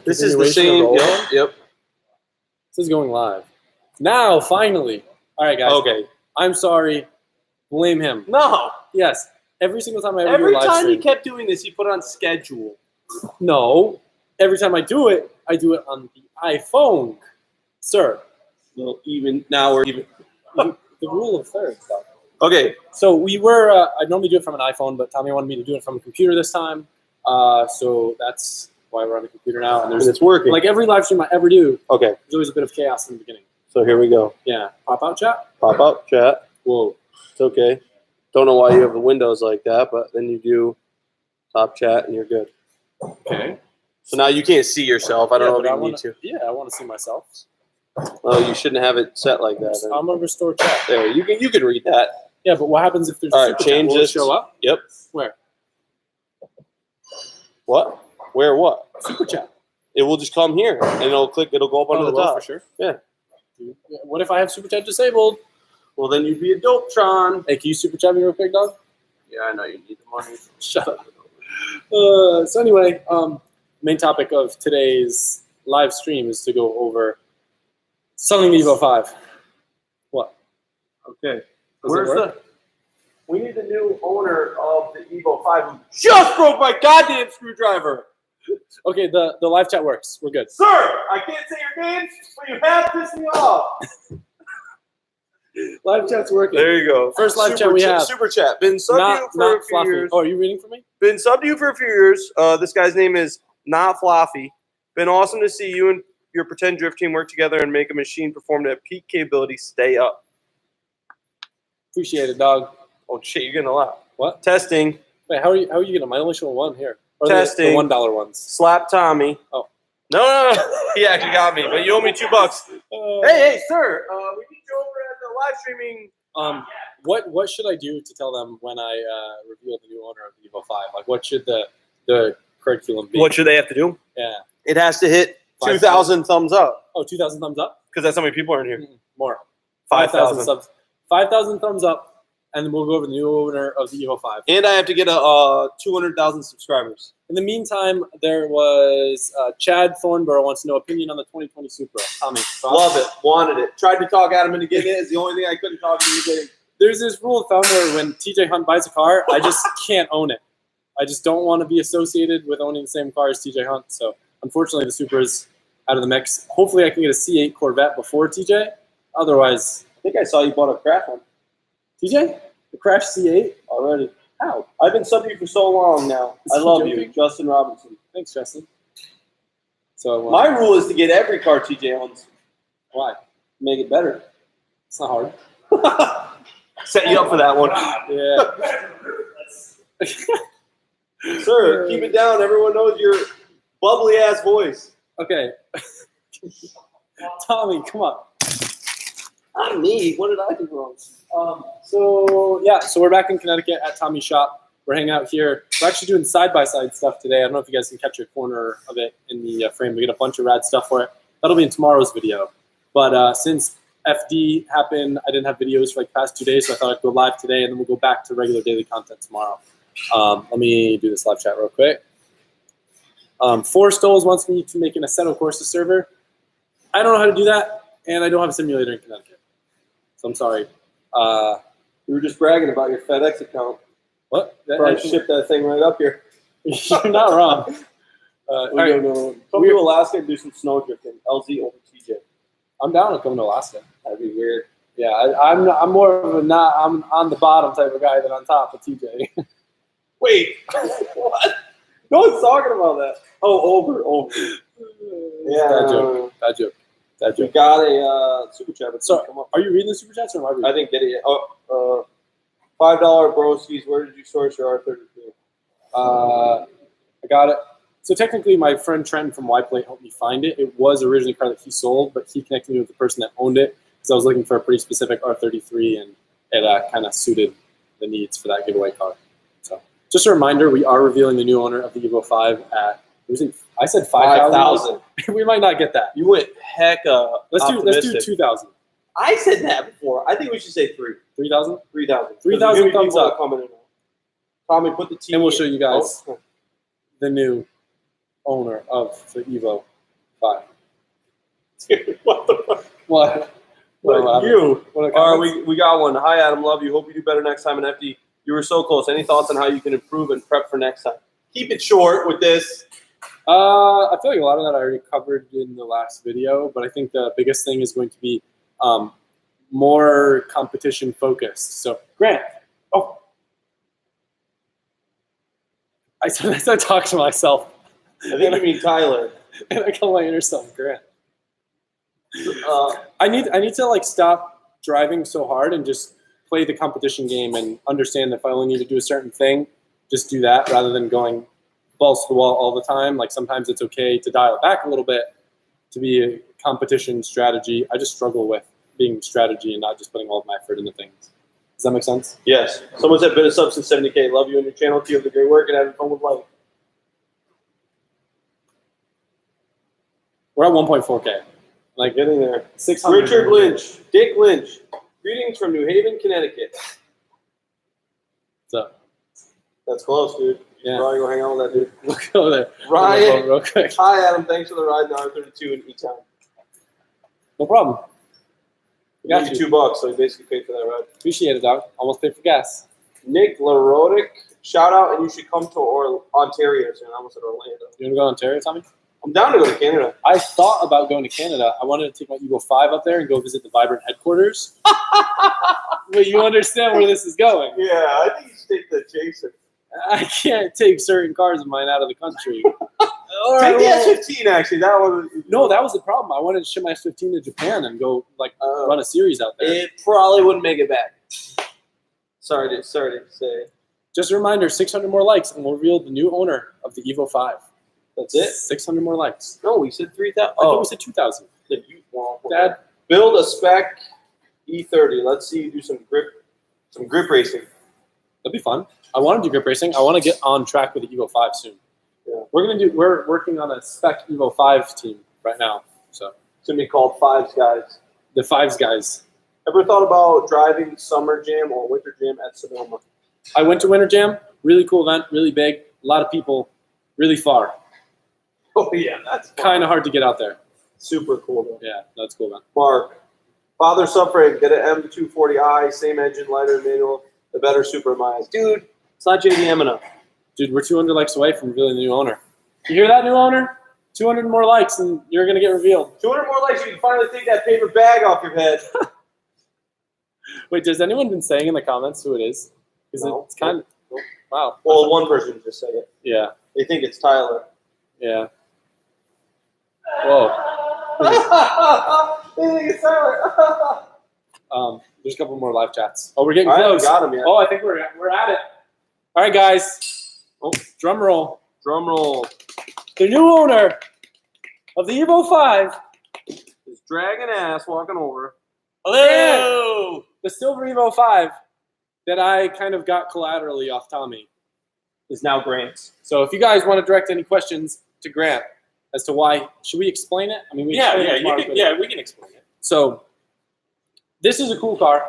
This is the same. Yep. This is going live. Now, finally. All right, guys. Okay. I'm sorry. Blame him. No. Yes. Every single time I ever Every do a live time stream. he kept doing this, he put on schedule. No. Every time I do it on the iPhone, sir. Well, even now we're even. The rule of thirds, though. Okay. So we were. I normally do it from an iPhone, but Tommy wanted me to do it from a computer this time. So that's why we're on the computer now, and it's working. Like every live stream I ever do. Okay. There's always a bit of chaos in the beginning. So here we go. Yeah. Pop out chat. Pop up chat. Whoa. It's okay. Don't know why you have the windows like that, but then you do top chat and you're good. Okay. So now you can't see yourself. I don't know if you need to. Yeah, I want to see myself. Oh, you shouldn't have it set like that. I'm gonna restore chat. There, you can read that. Yeah, but what happens if there's all right? Change this. Show up. Yep. Where? What? Where? What? Super chat. It will just come here and it'll click. It'll go up under the top. For sure. Yeah. What if I have super chat disabled? Well, then you'd be a dope, Tron. Hey, can you super chat me real quick, dog? Yeah, I know you need the money. Shut up. So anyway, main topic of today's live stream is to go over selling the Evo 5. What? Okay. Where's the? We need the new owner of the Evo 5 who just broke my goddamn screwdriver. Okay, the live chat works. We're good. Sir, I can't say your name, but you have pissed me off. Live chat's working. There you go. First live chat we have. Super chat. Been subbed to you for a few years. Oh, are you reading for me? Been subbed to you for a few years. This guy's name is Not Floppy. Been awesome to see you and your pretend drift team work together and make a machine perform at peak capability. Stay up. Appreciate it, dog. Oh shit, you're getting a lot. What? Testing. Wait, how are you getting them? I only show one here. Or Testing. The $1 ones. Slap Tommy. Oh. No. He actually got me, but you owe me $2. Hey, sir. We need you over at the live streaming. What should I do to tell them when I reveal the new owner of the Evo 5? Like, what should the curriculum be? What should they have to do? Yeah. It has to hit 2,000 thumbs up. Oh, 2,000 thumbs up? Because that's how many people are in here. More. 5,000 subs. 5,000 thumbs up, and then we'll go over the new owner of the Evo 5. And I have to get 200,000 subscribers. In the meantime, there was Chad Thornborough wants to know opinion on the 2020 Supra. Tommy. Love it. Wanted it. Tried to talk at him into getting it. It's the only thing I couldn't talk him into getting. There's this rule of thumb where when TJ Hunt buys a car, I just can't own it. I just don't want to be associated with owning the same car as TJ Hunt. So unfortunately, the Supra's out of the mix. Hopefully, I can get a C8 Corvette before TJ. Otherwise, I think I saw you bought a crash one. TJ, the crash C8 already. How? I've been subbing you for so long now. I love you, Justin Robinson. Thanks, Justin. So my rule is to get every car TJ owns. Why? Make it better. It's not hard. Set you up for that one. Yeah. Sir, keep it down. Everyone knows your bubbly ass voice. Okay. Tommy, come on. Not me. What did I do wrong? So we're back in Connecticut at Tommy's shop. We're hanging out here. We're actually doing side-by-side stuff today. I don't know if you guys can catch a corner of it in the frame. We get a bunch of rad stuff for it. That'll be in tomorrow's video. But since FD happened, I didn't have videos for like the past 2 days, so I thought I'd go live today, and then we'll go back to regular daily content tomorrow. Let me do this live chat real quick. Four Stoles wants me to make an Assetto Corsa server. I don't know how to do that, and I don't have a simulator in Connecticut. So I'm sorry. You were just bragging about your FedEx account. What? Probably ship that thing right up here. You're not wrong. Come to Alaska and do some snow drifting. LZ over TJ. I'm down to come to Alaska. That'd be weird. Yeah, I'm more of a I'm on the bottom type of guy than on top with TJ. Wait, what? No one's talking about that. Oh, over. Yeah, bad joke. We got a super chat. So, are you reading the super chats or am I reading? I didn't get it yet. $5 broskies. Where did you source your R32? I got it. So technically, my friend Trenton from Y-Plate helped me find it. It was originally a car that he sold, but he connected me with the person that owned it because I was looking for a pretty specific R33, and it kind of suited the needs for that giveaway car. So just a reminder, we are revealing the new owner of the Evo 5 at, I said 5,000. We might not get that. You went heck Let's do 2,000. I said that before. I think we should say 3,000? 3,000. 3,000 thumbs up. Tommy, put the TV and we'll show you guys the new owner of the Evo 5. Dude, what the fuck? What? What you? What are All comments? right, we got one. Hi, Adam. Love you. Hope you do better next time in FD. You were so close. Any thoughts on how you can improve and prep for next time? Keep it short with this. I feel like a lot of that I already covered in the last video, but I think the biggest thing is going to be more competition focused. So, Grant. Oh. I started talking to myself. I think you mean Tyler. And I call my inner self Grant. I need to like stop driving so hard and just play the competition game and understand that if I only need to do a certain thing, just do that rather than going balls to the wall all the time. Like sometimes it's okay to dial it back a little bit to be a competition strategy. I just struggle with being strategy and not just putting all of my effort into things. Does that make sense? Yes. Someone said, been a sub since 70K. Love you and your channel. Keep up the great work and having fun with life. We're at 1.4K. Like getting there. 600. Richard Lynch. Dick Lynch. Greetings from New Haven, Connecticut. So, That's close, dude. yeah. Probably go hang out with that dude. We'll go there. Ryan. Real quick. Hi, Adam. Thanks for the ride in R32 in E-Town. No problem. Got you $2, so he basically paid for that ride. Appreciate it, dog. Almost paid for gas. Nick Larodic, shout out, and you should come to Ontario soon. I almost said Orlando. You want to go to Ontario, Tommy? I'm down to go to Canada. I thought about going to Canada. I wanted to take my Evo 5 up there and go visit the Vibrant headquarters. But you understand where this is going. Yeah, I think you should take the Jason. I can't take certain cars of mine out of the country. All Take right, the well, S15, actually. That one. no, that was the problem. I wanted to ship my S15 to Japan and go like run a series out there. It probably wouldn't make it back. Sorry to say. Just a reminder, 600 more likes and we'll reveal the new owner of the Evo 5. That's it? 600 more likes. No, we said 3,000. I thought we said 2,000. Dad, Build a spec E30. Let's see you do some grip racing. that'd be fun. I want to do grip racing. I want to get on track with the Evo 5 soon. Yeah. We're working on a spec Evo 5 team right now. So It's gonna be called Fives Guys. the 5s guys. Ever thought about driving Summer Jam or Winter Jam at Sonoma? I went to Winter Jam. Really cool event. Really big. A lot of people. Really far. Oh yeah, that's Kind of hard to get out there. super cool though. Yeah, that's cool, man. Mark, father subframe, get an M240i, same engine, lighter manual, the better super miles. Dude, it's not JDM enough. Dude, we're 200 likes away from revealing the new owner. You hear that, new owner? 200 more likes and you're going to get revealed. 200 more likes, you can finally take that paper bag off your head. Wait, has anyone been saying in the comments who it is? Because No. it's kind of, wow. Well, one person just said it. Yeah, They think it's Tyler. yeah. Whoa. They think it's Tyler. There's a couple more live chats. Oh, we're getting I haven't close. got him yet. Oh, I think we're at it. All right, guys. Oh, drum roll. Drum roll. The new owner of the Evo 5. Is dragging ass walking over. Hello. The silver Evo 5 that I kind of got collaterally off Tommy. Is now Grant's. So if you guys want to direct any questions to Grant as to why, should we explain it? I mean, we explain it tomorrow, but- We can explain it. So this is a cool car.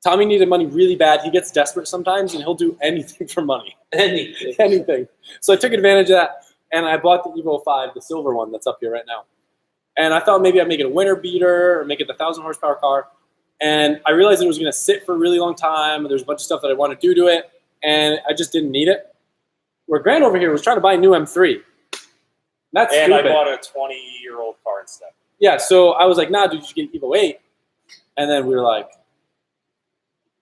Tommy needed money really bad. He gets desperate sometimes, and he'll do anything for money. Anything. Anything. So I took advantage of that, and I bought the Evo 5, the silver one that's up here right now. And I thought maybe I'd make it a winter beater or make it the 1,000 horsepower car. And I realized it was going to sit for a really long time, and there's a bunch of stuff that I want to do to it, and I just didn't need it. Where Grant over here was trying to buy a new M3. That's And stupid. I bought a 20-year-old car instead. Yeah, so I was like, nah, dude, you should get an Evo 8. And then we were like,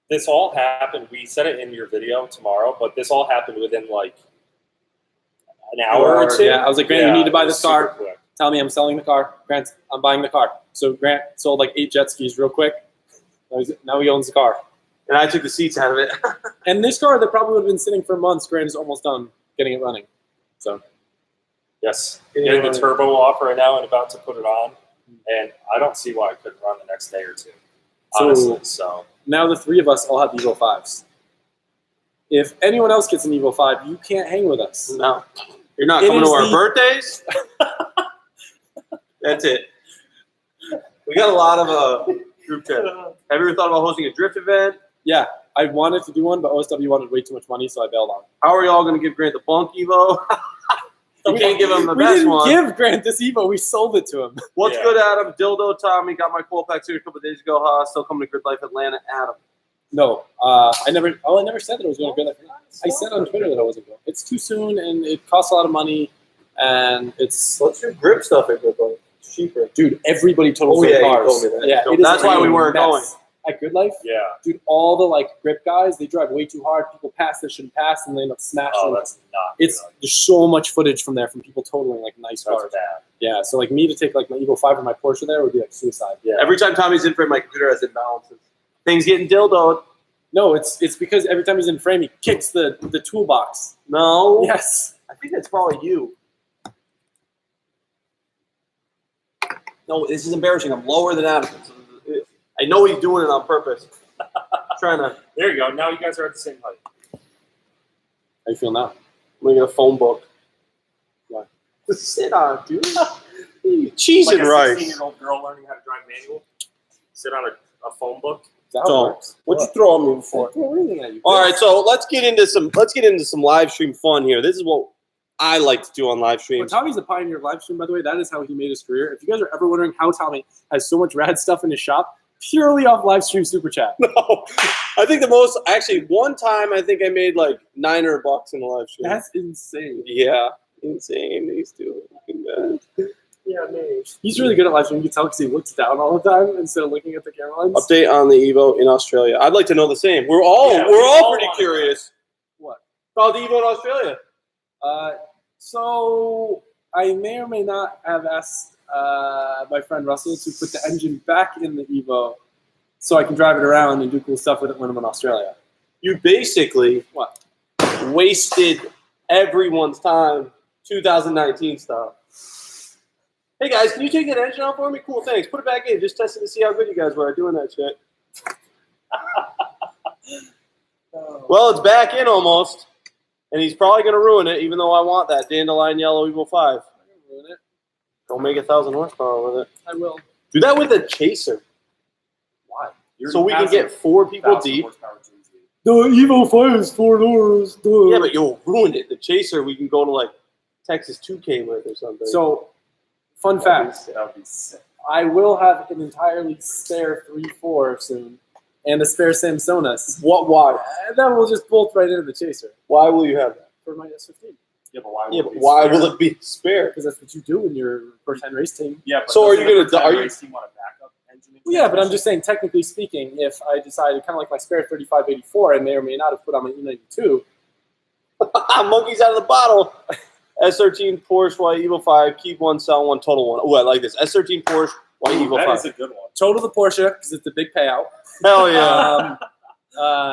This all happened. We said it in your video tomorrow, but this all happened within like an hour or two. yeah, I was like, Grant, you need to buy it was this car. super quick. Tell me I'm selling the car. Grant, I'm buying the car. So Grant sold like 8 jet skis real quick. Now he owns the car. And I took the seats out of it. And this car that probably would have been sitting for months, Grant is almost done getting it running. So Yes, Yeah. getting the turbo off right now and about to put it on, and I don't see why I couldn't run the next day or two. Honestly, so now the 3 of us all have Evo 5s. If anyone else gets an Evo 5, you can't hang with us. No. You're not It coming to is our the- birthdays? That's it. We got a lot of group chat. Have you ever thought about hosting a drift event? Yeah, I wanted to do one, but OSW wanted way too much money, so I bailed on it. How are y'all going to give Grant the bunk Evo? You can't give him the We best didn't one. give Grant this Evo. We sold it to him. What's Yeah. good, Adam? Dildo Tommy got my coil pack here a couple days ago. Still coming to Grid Life Atlanta, Adam. No, I never. Oh, I never said that I was going to go there. I said on Twitter that I wasn't going. It's too soon, and it costs a lot of money, and it's What's your grip stuff at Grid Life? It's cheaper. dude. Everybody totals Oh, their yeah, you cars. told me that. Yeah, So it is that's why we a weren't mess. going. At Good Life. Yeah. Dude, all the like grip guys, they drive way too hard. People pass that shouldn't pass, and they end up smashing. Oh, that's not. It's good. there's so much footage from there from people totaling like nice That's cars. bad. Yeah, so like me to take like my Evo 5 or my Porsche there would be like suicide. Yeah. Every time Tommy's in frame, my computer has imbalances. Things getting dildoed. No, it's because every time he's in frame, he kicks the toolbox. No. Yes. I think that's probably you. No, this is embarrassing. I'm lower than Adam. I know he's doing it on purpose. Trying to. There you go. Now you guys are at the same height. How you feel now? I'm gonna get a phone book. What? Just sit on, dude. You Like cheesing a right. 16-year-old girl learning how to drive manual. Sit on a phone book. Is that how it So, works? what'd you throw on me I before? throw anything at you. All right, so let's get into some live stream fun here. This is what I like to do on live Well, streams. Tommy's a pioneer of live stream, by the way. That is how he made his career. If you guys are ever wondering how Tommy has so much rad stuff in his shop, purely off live stream super chat. No, I think the most actually one time I think I made like $900 in a live stream. That's insane. Yeah, insane. These two looking bad. Yeah, maybe. He's really good at live stream. You can tell because he looks down all the time instead of looking at the camera lens. Update on the Evo in Australia. I'd like to know the same. We're all Yeah, we're we all all pretty wanna curious What? about the Evo in Australia. So I may or may not have asked my friend Russell to put the engine back in the Evo so I can drive it around and do cool stuff with it when I'm in Australia. You basically What? wasted everyone's time. 2019 stuff. Hey guys, can you take that engine out for me? Cool, thanks. Put it back in. Just testing to see how good you guys were at doing that shit. Well, it's back in almost, and he's probably going to ruin it, even though I want that dandelion yellow Evo 5. I'm gonna ruin it. Don't make 1,000 horsepower with it. I will. Do that with a chaser, Why? so we can get 4 people deep. The Evo 5 is 4 doors. Duh. Yeah, but you'll ruin it. The chaser, we can go to like Texas 2K with or something. So, fun fact. That would be sick. I will have an entirely spare 3.4 soon, and a spare Samsonas. what? Why? And that will just bolt right into the chaser Why will you have that? for my S15. Yeah, but why? Yeah, but why will it be spare? Because that's what you do when you're a first-time race team. Yeah. But So are doesn't you the gonna- are you- race team want a backup engine? Well, yeah, but I'm just saying, technically speaking, if I decided, kind of like my spare 3584, I may or may not have put on my E92. Monkeys out of the bottle. S13 Porsche Y Evo 5, keep one, sell one, total one. Oh, I like this. S13 Porsche Y Evo That 5. is a good one. Total the Porsche, because it's the big payout. Hell yeah.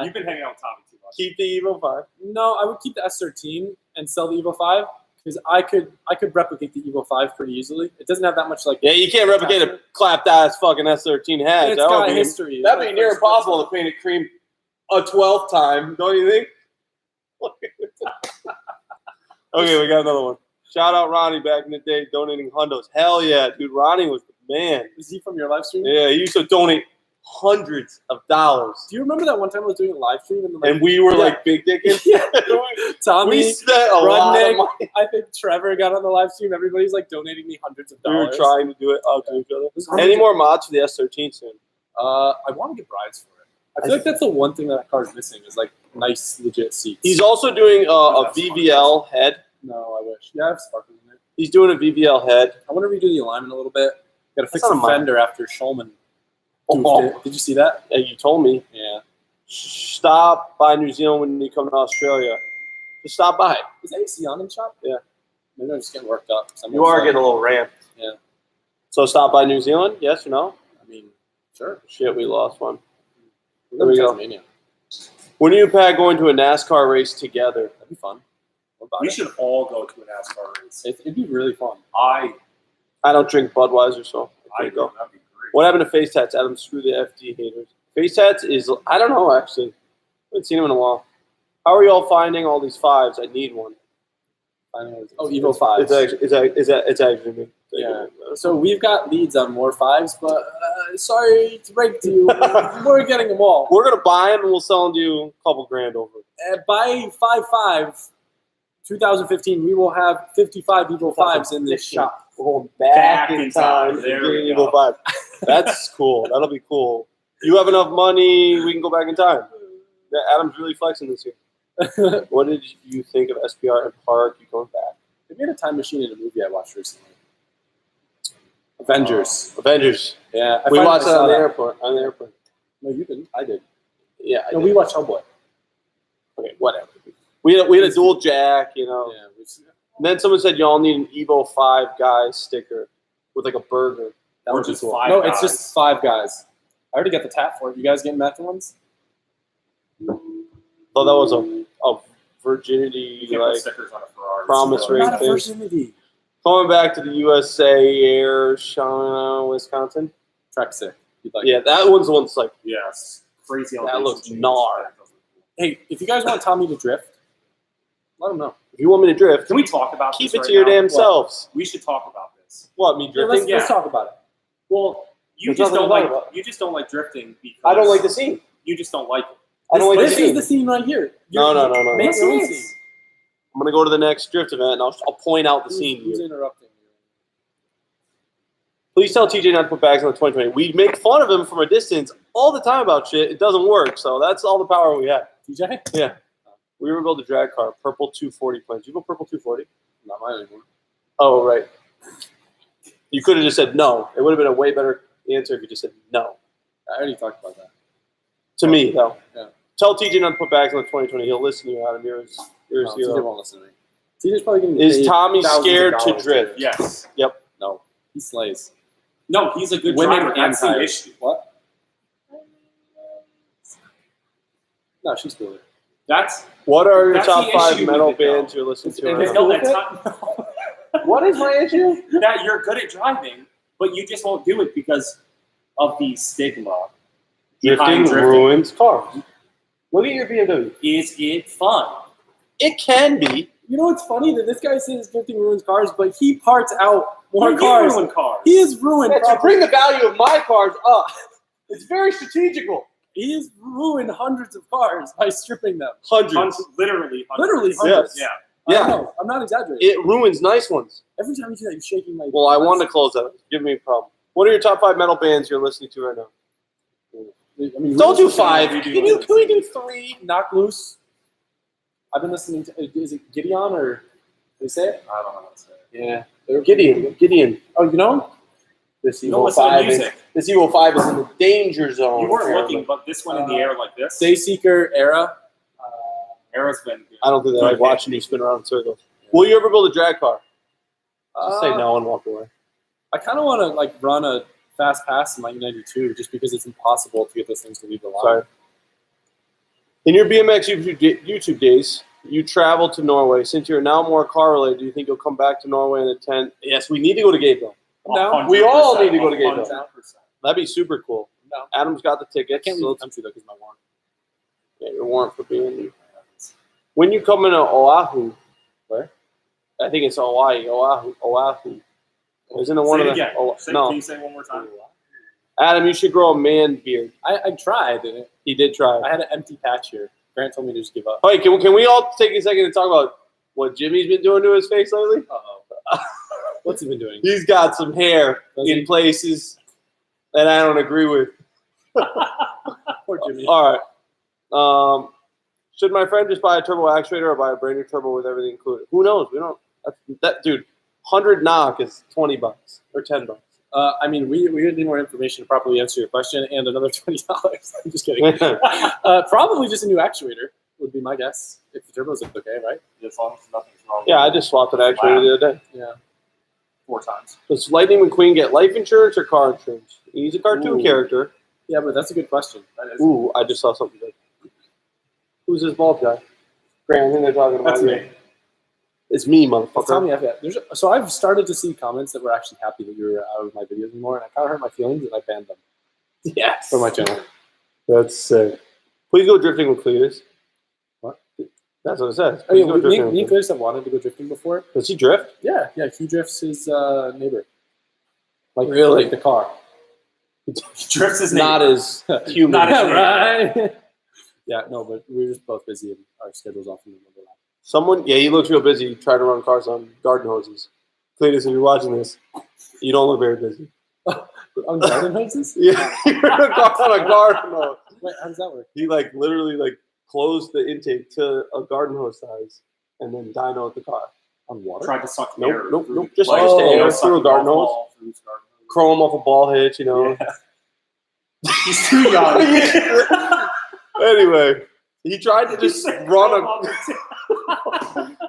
You've been hanging out with Tommy too much. Keep the Evo 5. No, I would keep the S13 and sell the Evo 5, because I could replicate the Evo 5 pretty easily. It doesn't have that much, like... Yeah, you can't replicate a clapped ass fucking S13 hatch. It's That got would be, history. that'd be near impossible to paint it cream a 12th time, don't you think? Okay, we got another one. Shout out Ronnie back in the day donating hundos. Hell yeah, dude. Ronnie was the man. Is he from your live stream? Yeah, he used to donate hundreds of dollars. Do you remember that one time I was doing a live stream? And we were Yeah. like big dicking. Yeah. we Tommy, spent a lot of Rudnick, money. I think Trevor got on the live stream. Everybody's like donating me hundreds of We were dollars. trying to do it out to each other. was Any hundreds more mods for the S13 soon? I want to get rides for it. I feel like that's the one thing that car's missing is like nice, legit seats. He's also doing a That's VVL head. No, I wish. Yeah, I have sparkles in it. He's doing a VVL head. I want to redo the alignment a little bit. Got to fix That's the not mine. fender after Schulman goofed Oh, it. Did you see that? yeah, you told me. Yeah. Stop by New Zealand when you come to Australia. Just stop by. Is AC on in the shop? Yeah. Maybe I'm just getting worked up. You are getting a little ramped. Yeah. So stop by New Zealand? Yes or no? I mean, sure. Shit, we lost one. There we go. Tasmania. When are you and Pat going to a NASCAR race together? That'd be fun. What about We it? should all go to a NASCAR race. It'd be really fun. I I don't drink Budweiser, so I can't go. go. That'd be great. What happened to face tats, Adam? Screw the FD haters. Face tats is, I don't know, actually. I haven't seen him in a while. How are you all finding all these 5s? I need one. Oh, Evo 5s. It's actually me. Yeah. So we've got leads on more 5s, but sorry to break to you, we're getting them all. We're going to buy them and we'll sell them to you a couple grand over. Buy 5.5 2015, we will have 55 Evo 5s in this shop. We're going back in time. There and we getting go. Evo 5. That's cool. That'll be cool. You have enough money, we can go back in time. Yeah, Adam's really flexing this year. What did you think of SPR and Park? You going back? They made a time machine in a movie I watched recently. Avengers. Avengers. Yeah, We finally watched that saw on the airport. On the airplane. No, you didn't. I did. Yeah, I No, did. we watched Hellboy. Okay, whatever. We had a dual jack, you know. Yeah, And then someone said y'all need an Evo 5 guy sticker with like a burger. that Or would be just cool. five No, it's guys. just 5 guys. I already got the tap for it. You guys getting that ones? Thought that was a virginity You can't put like stickers on a Ferrari. promise so, ring Not a thing. virginity. Coming back to the USA Air, Shauna, Wisconsin. Track sick. You'd like Yeah, that one's the one that's like, Yes. Crazy. That elevation looks change. gnar. Hey, if you guys want Tommy to drift, let him know. if you want me to drift, Can we talk about keep this it right to your now? damn selves. We should talk about this. What, me Yeah, drifting? let's talk about it. Well, you There's just nothing don't to like talk about. you just don't like drifting because I don't like the scene. You just don't like it. I don't like the This scene. is the scene right here. No. Make Yes, your own it scene. is. I'm going to go to the next drift event and I'll point out the Who's scene. who's Here. interrupting you? Please tell TJ not to put bags on the 2020. We make fun of him from a distance all the time about shit. It doesn't work. So that's all the power we have. TJ? Yeah. We were build a drag car, purple 240 plans. You go purple 240? Not mine anymore. Oh, right. You could have just said no. It would have been a way better answer if you just said no. I already talked about that. To me, though. Yeah. Tell TJ not to put bags on the 2020. He'll listen to you, Adam. You're his No, TJ hero. won't listen to me. TJ's probably going to Is Tommy scared to drift? Yes. No. He slays. No, he's a good Women driver. and That's the tires. issue. What? No, she's cool. That's What are your That's top the 5 issue metal with it, though. bands you're listening to And right it's now? no, cool that's not, What is my issue? that you're good at driving, but you just won't do it because of the stigma. Drifting behind ruins cars. Look at your BMW. Is it fun? It can be. You know what's funny? That this guy says 50 ruins cars, but he parts out more You cars. ruin cars. He is ruined. Yeah, to probably- bring the value of my cars up. It's very strategical. He has ruined hundreds of cars by stripping them. Hundreds. Literally hundreds. Literally hundreds. Yeah. Yeah. I know. I'm not exaggerating. It ruins nice ones. Every time you do that, you're shaking my. Well, I wanted to close that. Give me a problem. What are your top 5 metal bands you're listening to right now? I mean, Don't do Ruins- 5. Can we do 3? Knock Loose. I've been listening to. Is it Gideon or? Did they say it? I don't know what to say. Yeah. Gideon. Oh, you know? This You don't Evo listen to 5 is music. this Evo 5 is in the danger zone. You weren't apparently. looking, but this one in the air like this. Dayseeker Era. Era's been good. I don't think that I like watching you spin around in circles. Will you ever build a drag car? Just say no and walk away. I kind of want to like run a fast pass in my E92 just because it's impossible to get those things to leave the line. Sorry. In your BMX YouTube days, you traveled to Norway. Since you're now more car related, do you think you'll come back to Norway in a tent? Yes, we need to go to Gateville. No. We all need to go to 100%. Gateville. That'd be super cool. No. Adam's got the I tickets. can't so leave the let's country though because my warrant. get your warrant for being. When you come into Oahu, Where? I think it's Hawaii. Oahu. Isn't it one Say of it the? again. Oh, Can no, you say it one more time? Adam, you should grow a man beard. I tried and He did try. I had an empty patch here. Grant told me to just give up. Hey, can we all take a second to talk about what Jimmy's been doing to his face lately? Uh-oh. What's he been doing? He's got some hair Does in he? places that I don't agree with. Poor Jimmy. All right. Should my friend just buy a turbo actuator or buy a brand new turbo with everything included? Who knows? We don't. That dude, 100 knock is $20 or $10. I mean, we need more information to properly answer your question and another $20. I'm just kidding. Probably just a new actuator would be my guess. If the turbos look okay, right? As long as nothing's wrong. Yeah, I just swapped an actuator the other day. Yeah. 4 times. Does Lightning McQueen get life insurance or car insurance? He's a cartoon Ooh. character. Yeah, but that's a good question. That is. Ooh, I just saw something good. Who's this bald guy? Grant, I think they're talking about That's you. me. It's me, Tell motherfucker. me, so I've started to see comments that were actually happy that you were out of my videos anymore, and I kind of hurt my feelings, and I banned them Yes. from my channel. That's sick. Please go drifting with Cletus. What? That's what it says. I mean, Please go me drifting and with Cletus. Chris have wanted to go drifting before. Does he drift? Yeah, he drifts his neighbor. Like Really? like the car. Drifts his Not name. as human. Not as- right. Yeah, no, but we were just both busy and our schedules often didn't overlap. Someone, yeah, he looks real busy trying to run cars on garden hoses. Cletus, if you're watching this, you don't look very busy. On garden hoses? Yeah, you're in a car on a garden hose. Wait, how does that work? He like literally like closed the intake to a garden hose size and then dynoed the car. On water? Tried to suck air. Nope. through- Just like, air sucking through a garden off hose. wall through his garden hose. Chrome off a ball hitch, you know. Yeah. He's too young. Anyway, he tried to just run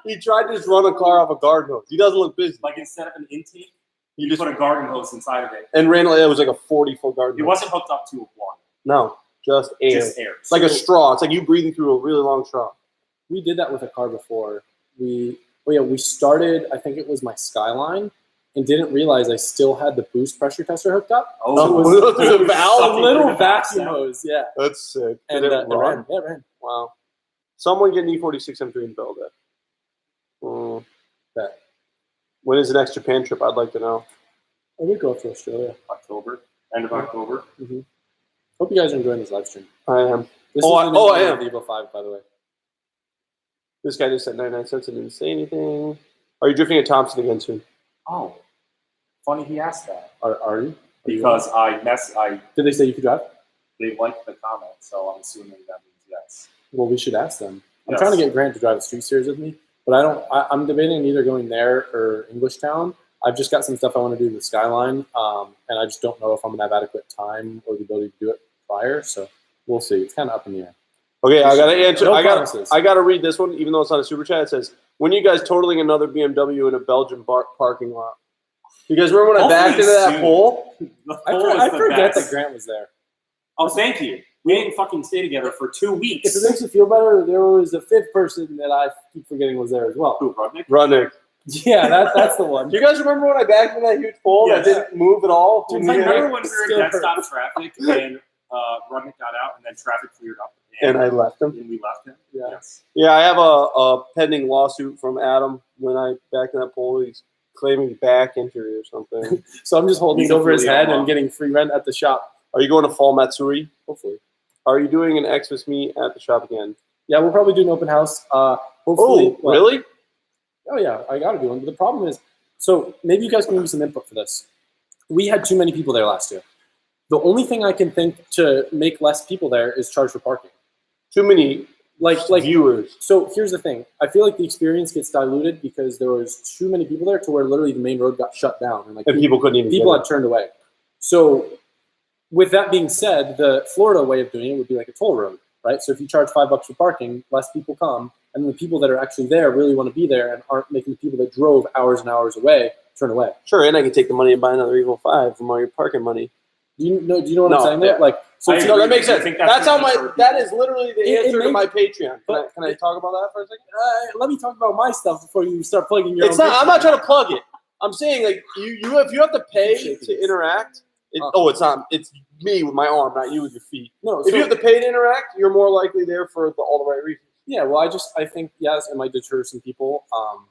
he tried to just run a car off a garden hose. He doesn't look busy. Like instead of an intake, He you just put a garden hose inside of it. and ran it was like a 40-foot garden It hose. wasn't hooked up to a one. No, just air. Just air. It's like a straw. It's like you breathing through a really long straw. We did that with a car before. We started, I think it was my Skyline, and didn't realize I still had the boost pressure tester hooked up. Oh, it was there's a valve? a Sucking little through the vacuum backside. hose, yeah. That's sick. And Did it it run? ran. Yeah, it ran. Wow. Someone get an E46 M3 and build it. Bet. When is the next Japan trip? I'd like to know. I would go up to Australia. October. End of October. Hope you guys are enjoying this live stream. I am. This Oh, is the I new am. Evo 5, by the way. This guy just said 99 cents and didn't say anything. Are you drifting at Thompson again soon? Oh. Funny he asked that. Are you? Because Did they say you could drive? they liked the comment, so I'm assuming that means yes. Well, we should ask them. I'm Yes. trying to get Grant to drive the Street Series with me, but I'm debating either going there or Englishtown. I've just got some stuff I want to do with Skyline, and I just don't know if I'm going to have adequate time or the ability to do it prior, so we'll see. It's kind of up in the air. Okay, I got to answer. No I promises. got to read this one, even though it's not a super chat. It says, "When are you guys totaling another BMW in a Belgian parking lot?" You guys remember when I backed into that soon. pole? The I poll is the forget best. that Grant was there. Oh, thank you. We didn't fucking stay together for 2 If weeks. it makes you feel better, there was a fifth person that I keep forgetting was there as well. Who, Rudnick? Rudnick. Yeah, that's the one. Do you guys remember when I backed into that huge pole Yes. that didn't move at all? Dude, Yeah. remember when we were Still in dead stop traffic and Rudnick got out and then traffic cleared up And I left him. and we left him? Yeah. Yes. Yeah, I have a pending lawsuit from Adam when I backed in that pole. He's claiming back injury or something. So I'm just holding He's it a over his fully head and unlocked. getting free rent at the shop. Are you going to Fall Matsuri? Hopefully. Are you doing an Xmas meet at the shop again? Yeah, we'll probably do an open house. Oh, Hopefully. well, really? Oh yeah, I got to do one. But the problem is, so maybe you guys can give me some input for this. We had too many people there last year. The only thing I can think to make less people there is charge for parking. Too many Like viewers. So here's the thing. I feel like the experience gets diluted because there was too many people there to where literally the main road got shut down and like And people couldn't even people get had turned away. So with that being said, the Florida way of doing it would be like a toll road, right? So if you charge $5 for parking, less people come, and the people that are actually there really want to be there and aren't making the people that drove hours and hours away turn away. it. Sure, and I can take the money and buy another Evo 5 from all your parking money. Do you know what No, I'm saying yeah. there? Like, so I it's- No, agree. that makes I sense. think That's how that's what that is literally the It answer to may- my Patreon. but- Can I talk about that for a second? let me talk about my stuff before you start plugging your It's own not. I'm not trying to plug it. I'm saying like if you have to pay Shaking to this. interact. Oh. It's not. It's me with my arm, not you with your feet. No, If so- you have to pay to interact, you're more likely there for all the right reasons. Yeah, well, I think, yes, it might deter some people,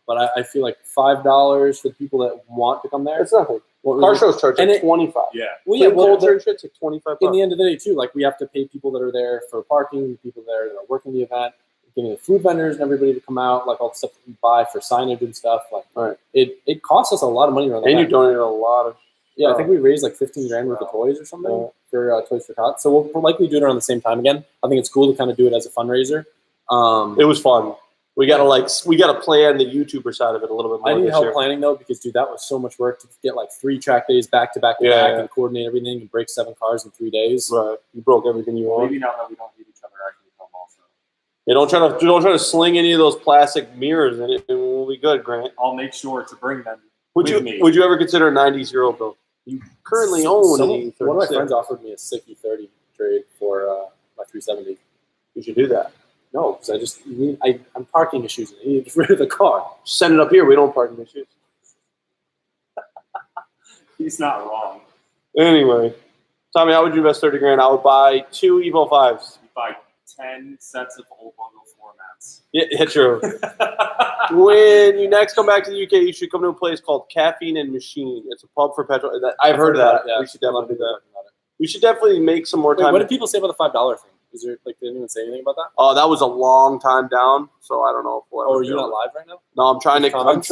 but I feel like $5 for the people that want to come there. It's nothing. Well, Car shows charge and like it- 25. Yeah. well, yeah, well, culture and shit's like 25 in bucks. the end of the day, too, like we have to pay people that are there for parking, people there that are working the event, getting the food vendors and everybody to come out, like all the stuff that we buy for signage and stuff. Like, Right. it costs us a lot of money around the And you event. donated a lot of. Yeah, I think we raised like 15 grand worth of toys or something for Toys for Tots. So we'll likely do it around the same time again. I think it's cool to kind of do it as a fundraiser. It was fun. We gotta plan the YouTuber side of it a little bit more. I need this help year. planning though, because dude, that was so much work to get like 3 track days back to back to Yeah, back yeah. and coordinate everything and break 7 cars in 3 days. Right. You broke everything you want. Maybe now that we don't need each other, I can come also. Yeah, don't try to sling any of those plastic mirrors in it, and we'll be good, Grant. I'll make sure to bring them Would with you me. would you ever consider a 90s Euro build? You currently own an One of my E36. friends offered me a sick E30 trade for my 370. You should do that. No, because I'm parking issues and I need to get rid of the car. Send it up here. We don't park in issues. He's not wrong. Anyway, Tommy, how would you invest 30 grand? I would buy 2 Evo 5s. You buy 10 sets of old bundle formats. Yeah, true. When you next come back to the UK, you should come to a place called Caffeine and Machine. It's a pub for petrol. I've heard of that. Yeah, We should definitely do that. About it. We should definitely make some more Wait, time. what did people say about the $5 thing? Is there like, did anyone say anything about that? Oh, that was a long time down, so I don't know if we'll ever Oh, are do you it. not live right now? No, I'm trying to.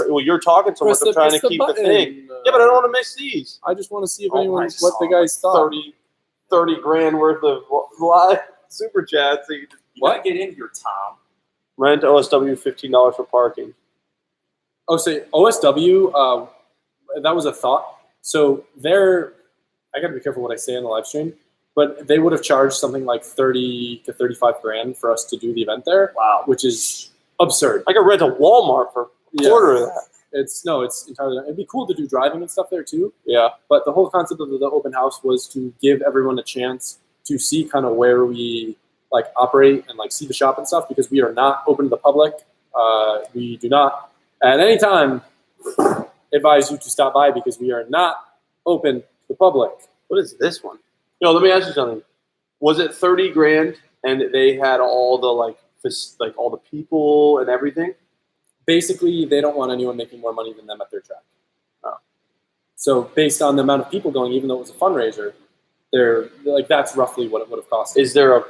well, you're talking so much. I'm trying to keep the thing. Yeah, but I don't want to miss these. I just want to see if Oh, anyone I what the guys thought. 30 grand worth of live super chats. So You gotta get in here, Tom. Rent OSW $15 for parking. Oh, so OSW, that was a thought. So I got to be careful what I say on the live stream, but they would have charged something like 30 to 35 grand for us to do the event there. Wow. Which is absurd. I could rent a Walmart for a quarter of that. It's entirely. It'd be cool to do driving and stuff there too. Yeah. But the whole concept of the open house was to give everyone a chance to see kind of where we like operate and like see the shop and stuff, because we are not open to the public. We do not at any time advise you to stop by because we are not open to the public. What is this one? Let me ask you something. Was it 30 grand and they had all the like all the people and everything? Basically, they don't want anyone making more money than them at their track. Oh. So based on the amount of people going, even though it was a fundraiser, they're like, that's roughly what it would have cost. Is there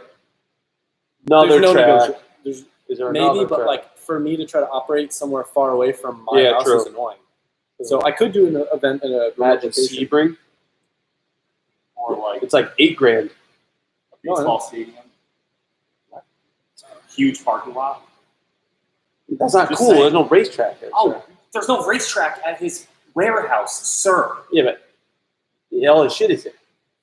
another track? Is there maybe, but track? like for me to try to operate somewhere far away from my house is annoying. So I could do an event in a Imagine Sebring. Or like it's like 8 grand. A baseball stadium. Huge parking lot. That's not cool. There's no racetrack there. Oh, there's no racetrack at his warehouse, sir. Yeah, but all his shit is there.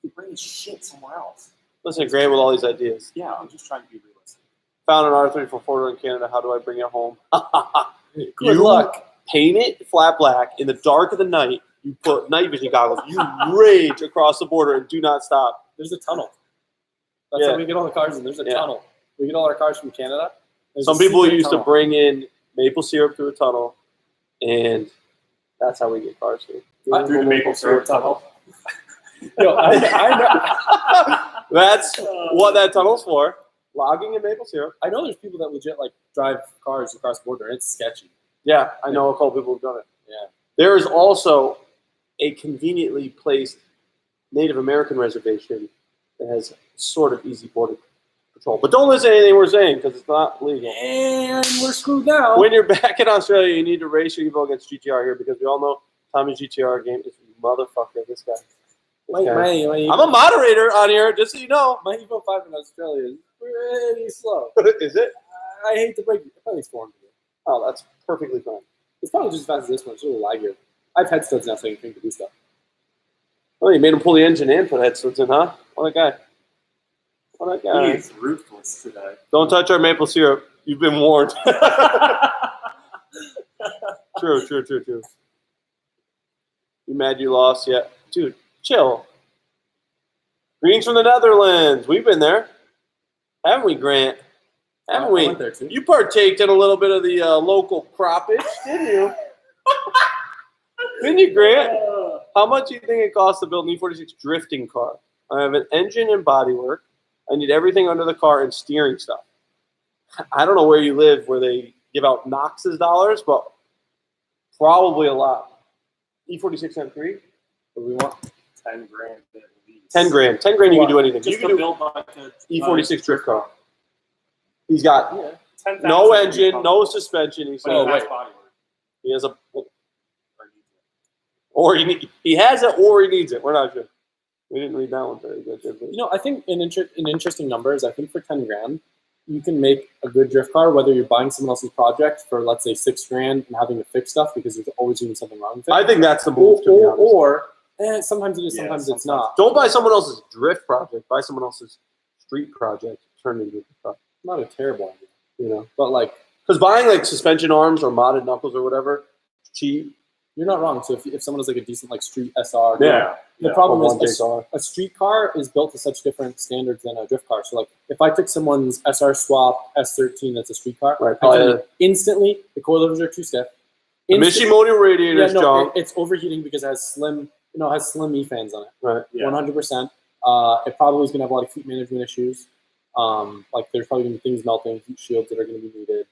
You bring his shit somewhere else. Listen, Grant with all these ideas. Yeah, I'm just trying to be realistic. Found an R344 in Canada. How do I bring it home? Good luck. Paint it flat black in the dark of the night. You put night vision goggles. You rage across the border and do not stop. There's a tunnel. That's how we get all the cars in. There's a tunnel. We get all our cars from Canada. Some people used to bring in maple syrup through a tunnel, and that's how we get cars here. Through the maple syrup tunnel. Yo, I know. That's what that tunnel's for. Logging and maple syrup. I know there's people that legit like drive cars across the border. And it's sketchy. Yeah, I know a couple people who've done it. Yeah. There is also a conveniently placed Native American reservation that has sort of easy border control. But don't listen to anything we're saying because it's not legal. And we're screwed now. When you're back in Australia, you need to race your Evo against GTR here because we all know Tommy's GTR game is motherfucker. This guy. I'm a moderator on here, just so you know. My Evo 5 in Australia is pretty slow. Is it? I hate to break it. It probably 400. Oh, that's perfectly fine. It's probably just as fast as this one. It's really laggy. I have head studs now, so you can do stuff. Oh, you made him pull the engine and put head studs in, huh? What a guy. What a guy. He is ruthless today. Don't touch our maple syrup. You've been warned. True. You mad you lost? Yeah. Dude, chill. Greetings from the Netherlands. We've been there. Haven't we, Grant? Haven't we? I went there too. You partaked in a little bit of the local crappage, didn't you? Didn't you, Grant? How much do you think it costs to build an E46 drifting car? I have an engine and bodywork. I need everything under the car and steering stuff. I don't know where you live where they give out Knox's dollars, but probably a lot. E46 M3? What do we want? 10 grand at least. 10 grand. 10 grand you can do anything. Just to build like a E46 drift car. He's got 10,000 no engine, no suspension. He said, he has a, or he has it, or he needs it. We're not sure. We didn't read that one very good. I think an interesting number is I think for 10 grand, you can make a good drift car, whether you're buying someone else's project for, let's say, 6 grand and having to fix stuff because there's always doing something wrong with it. I think that's the move, to be honest. Or sometimes it is, sometimes it's not. Don't buy someone else's drift project. Buy someone else's street project. Turn it into a car. Not a terrible idea, but like, because buying like suspension arms or modded knuckles or whatever, cheap. You're not wrong. So if someone has like a decent like street SR, the problem is a street car is built to such different standards than a drift car. So like if I took someone's SR swap S13 that's a street car, I tell you instantly the coilovers are too stiff. The Mishimoto radiator is junk. It's overheating because it has slim, has slim E fans on it. Right. 100%. It probably is going to have a lot of heat management issues. Like there's probably going to be things melting, heat shields that are going to be needed.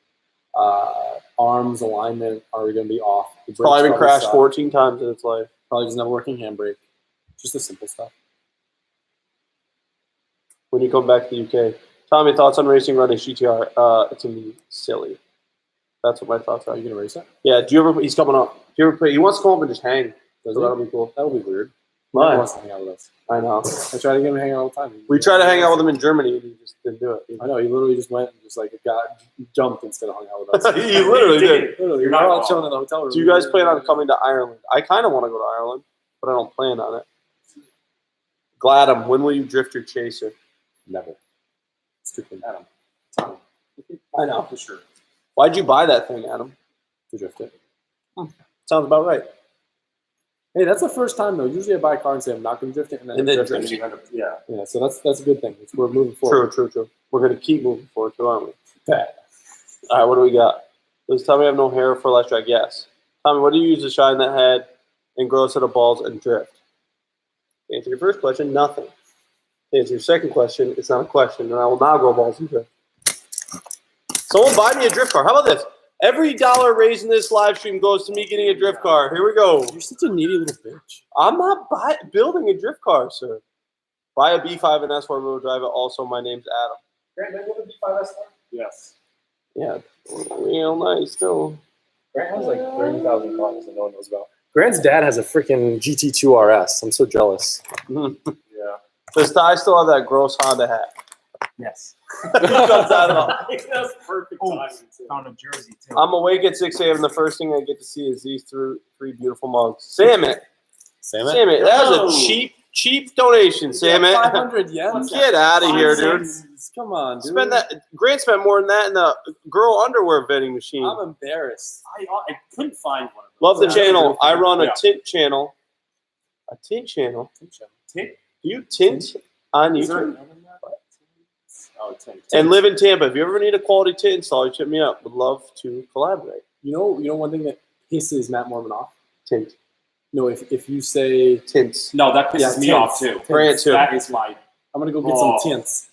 Arms alignment are going to be off. It's probably been crashed 14 times in its life. Probably doesn't have a working handbrake. Just the simple stuff. When you come back to the UK, Tommy, thoughts on racing running GTR? It's gonna be silly. That's what my thoughts are. Are you gonna race it? Yeah. Do you ever? He's coming up. Do you ever play? He wants to come up and just hang. So that'll be cool. That'll be weird. He Why? never wants to hang out with us. I know. I try to get him to hang out all the time. We tried to hang out with him in Germany, and he just didn't do it. I know. He literally just went and just like jumped instead of hung out with us. He literally did. Literally, You're we're not all wrong. chilling in the hotel room. Do you guys plan on coming to Ireland? I kind of want to go to Ireland, but I don't plan on it. Gladham, when will you drift your chaser? Never. Strictly Adam. I know. For sure. Why'd you buy that thing, Adam? to drift it. Sounds about right. Hey, that's the first time though. Usually I buy a car and say I'm not going to drift it, and then drift it. Yeah. Yeah, so that's a good thing. We're moving forward. True. We're going to keep moving forward too, aren't we? Yeah. All right, what do we got? Does Tommy have no hair for last track? Yes. Tommy, what do you use to shine that head and grow a set of balls and drift? To answer your first question, nothing. To answer your second question, it's not a question, and I will not grow balls and drift. Someone buy me a drift car. How about this? Every dollar raised in this live stream goes to me getting a drift car. Here we go. You're such a needy little bitch. I'm not building a drift car, sir. Buy a B5 and S4 wheel drive it. Also, my name's Adam. Grant, did I get a B5 S4? Yes. Yeah, real nice, though. Grant has like 30,000 cars that no one knows about. Grant's dad has a freaking GT2 RS. I'm so jealous. Yeah. Does Ty still have that gross Honda hat? Yes. He comes out of That's perfect timing. Found a jersey too. I'm awake at 6 a.m. The first thing I get to see is these three beautiful mugs. Salmon. Salmon? That was a cheap donation, Salmon. 500 yen? Get out of here, dude. Come on, dude. Grant spent more than that in the girl underwear vending machine. I'm embarrassed. I couldn't find one. Love the channel. I run a Yeah. tint channel. A tint channel? Tint? Do you tint on Is there YouTube? another one? Oh, tint. And live in Tampa. If you ever need a quality tint install, you hit me up. Would love to collaborate. You know one thing that pisses Matt Mormon off? Tint. No, if you say Tints. No, that pisses Yeah, me tints. off too. Grant too. That is my. I'm gonna go get Oh. some tints.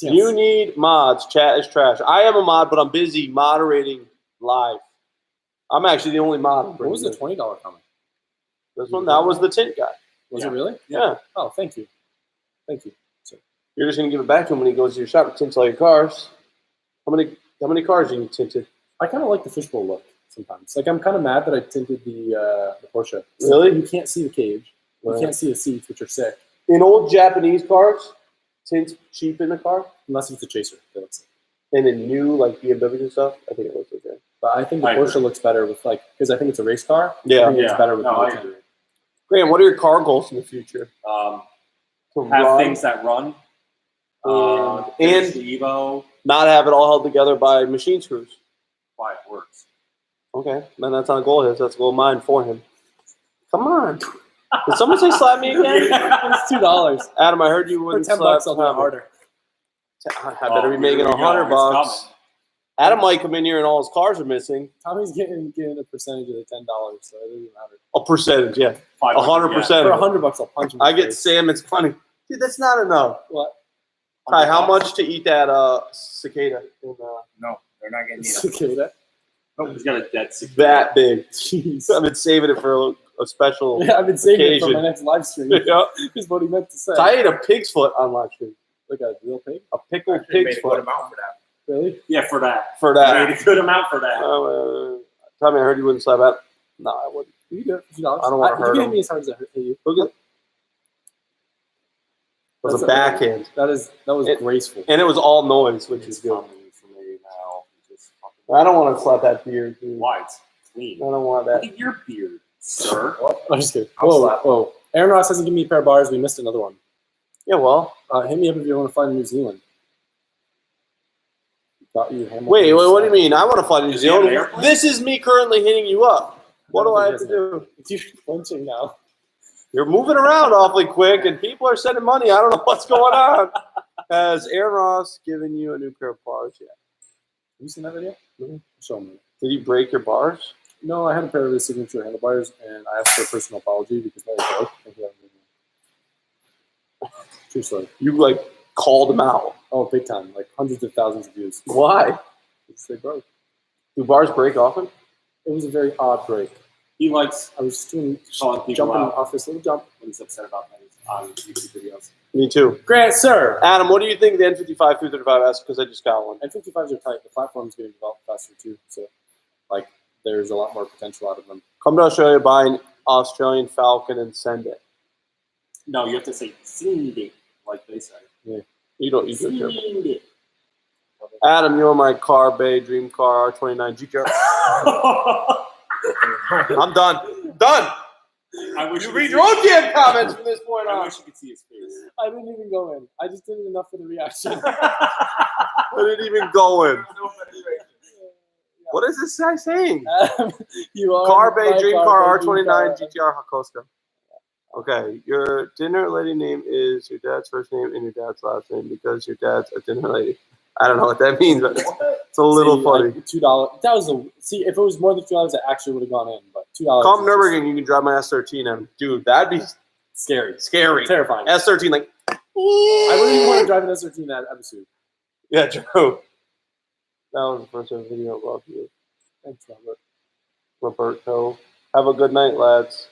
You need mods. Chat is trash. I am a mod, but I'm busy moderating live. I'm actually the only mod. What was the $20 comment? This one? That was the tint guy. Was Yeah. it really? Yeah. Oh, thank you. Thank you. You're just gonna give it back to him when he goes to your shop and tints all your cars. How many cars do you need tinted? I kind of like the fishbowl look sometimes. Like I'm kind of mad that I tinted the Porsche. Really? You can't see the cage. You Right. can't see the seats, which are sick, In old Japanese cars, tint's cheap in the car. unless it's a chaser. That looks sick. And in new like BMWs and stuff, I think it looks okay. But I think the I Porsche agree. looks better with because I think it's a race car. Yeah. I think it's Yeah. better with No, no I tint. agree. Graham, what are your car goals in the future? Have To run, things that run. And- Finish the Evo. not have it all held together by machine screws. Why it works. Okay, then that's not a goal of his. That's a goal of mine for him. Come on. Did someone say slap me again? It's $2 Adam, I heard you for wouldn't 10 slap bucks. I'll do it Tommy. harder. I better be making Here we go. $100 It's bucks. coming. Adam might come in here and all his cars are missing. Tommy's getting a percentage of the $10, so it doesn't matter. A percentage, yeah. 500, 100%. For $100, I'll punch him. in I the get face. salmon's money. Dude, that's not enough. What? Hi, how much to eat that cicada? No, they're not getting It's it. cicada. Oh, he's got a dead sick. That big. Jeez. I've been saving it for a special. Yeah, I've been saving it for occasion. my next live stream. Yeah. Is what he meant to say. I ate a pig's foot on live stream. Like a real pig? A pickled Actually, pig's made a good foot. amount for that. Really? Yeah, for that. For I that. made a good amount for that. Tommy, I heard you wouldn't slap at. No, I wouldn't. You do it for $2. I don't wanna hurt You can him. hit me as hard as I hit you. Look at it. It was a That's backhand. That was It- graceful. And it was all noise, which is It's good. coming for me now. Just fucking- I don't want to slap that beard, dude. Why? It's I clean. don't want Look that. at your beard, sir. I'm just kidding. I'll Whoa, slap. whoa. Aaron Ross hasn't given me a pair of bars. We missed another one. Yeah, well. Hit me up if you want to fly to New Zealand. Got you Hamilton. Wait, what do you mean? I want to fly to New Does he have an Zealand. airplane? This is me currently hitting you up. What do I have to do? You're flinching now. You're moving around awfully quick, and people are sending money. I don't know what's going on. Has Aaron Ross given you a new pair of bars yet? Have you seen that video? No. Show me. Did he break your bars? No, I had a pair of his signature handlebars, and I asked for a personal apology because they broke. And he hadn't given me. True story. You like called him out. Oh, big time. Like hundreds of thousands of views. Why? Because they broke. Do bars break often? It was a very odd break. He likes I was just doing calling people jumping out off this little jump. when he's upset about things. on YouTube videos. Me too. Grant, sir. Adam, what do you think of the N55 335S? Because I just got one. N55s are tight. The platform's getting developed faster too, so like there's a lot more potential out of them. Come to Australia, buy an Australian Falcon, and send it. No, you have to say send it, like they say. Yeah. You don't. You Send do. it. Adam, you're my car bay dream car R29 GTR. I'm done. Done. I wish You you read could your see- own damn comments from this point I on. wish you could see his face. I didn't even go in. I just did it enough for the reaction. I didn't even go in. What is this guy saying? You are Car bay my dream car car bay dream R29 car. GTR Hakoska. Okay, your dinner lady name is your dad's first name and your dad's last name because your dad's a dinner lady. I don't know what that means, but it's a little See, funny. like, $2. That was see. If it was more than $2, I actually would have gone in. But $2. Come is just Nürburgring, you can drive my S13 in. Dude, that'd be scary, scary. terrifying. S13, like. I wouldn't even want to drive an S13 that episode. Yeah, true. That was the first ever video about you. Thanks, Robert. Roberto. Have a good night, lads.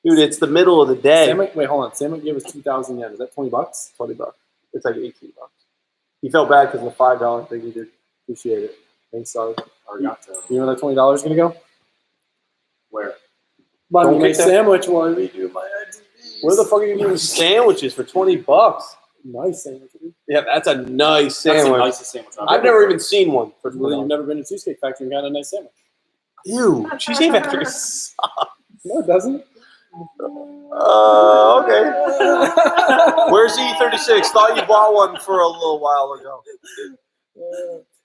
Dude, it's the middle of the day. Wait, hold on. Sam gave us 2,000 yen. Is that $20? $20. It's like $18. He felt bad because of the $5 thing he did. Appreciate it. Thanks, sorry. Arigato. You know where that $20 is gonna go? Where? Buy Don't me my get that- sandwich while we do my IGBs. Where the fuck are you getting sandwiches for $20? Nice sandwich. Yeah, that's a nice That's the sandwich. nicest sandwich I've never even seen one for Really, you've $20. never been to Cheesecake Factory and got a nice sandwich? Ew, Cheesecake Factory sucks. No, it doesn't. Okay. Where's the E36? Thought you bought one for a little while ago.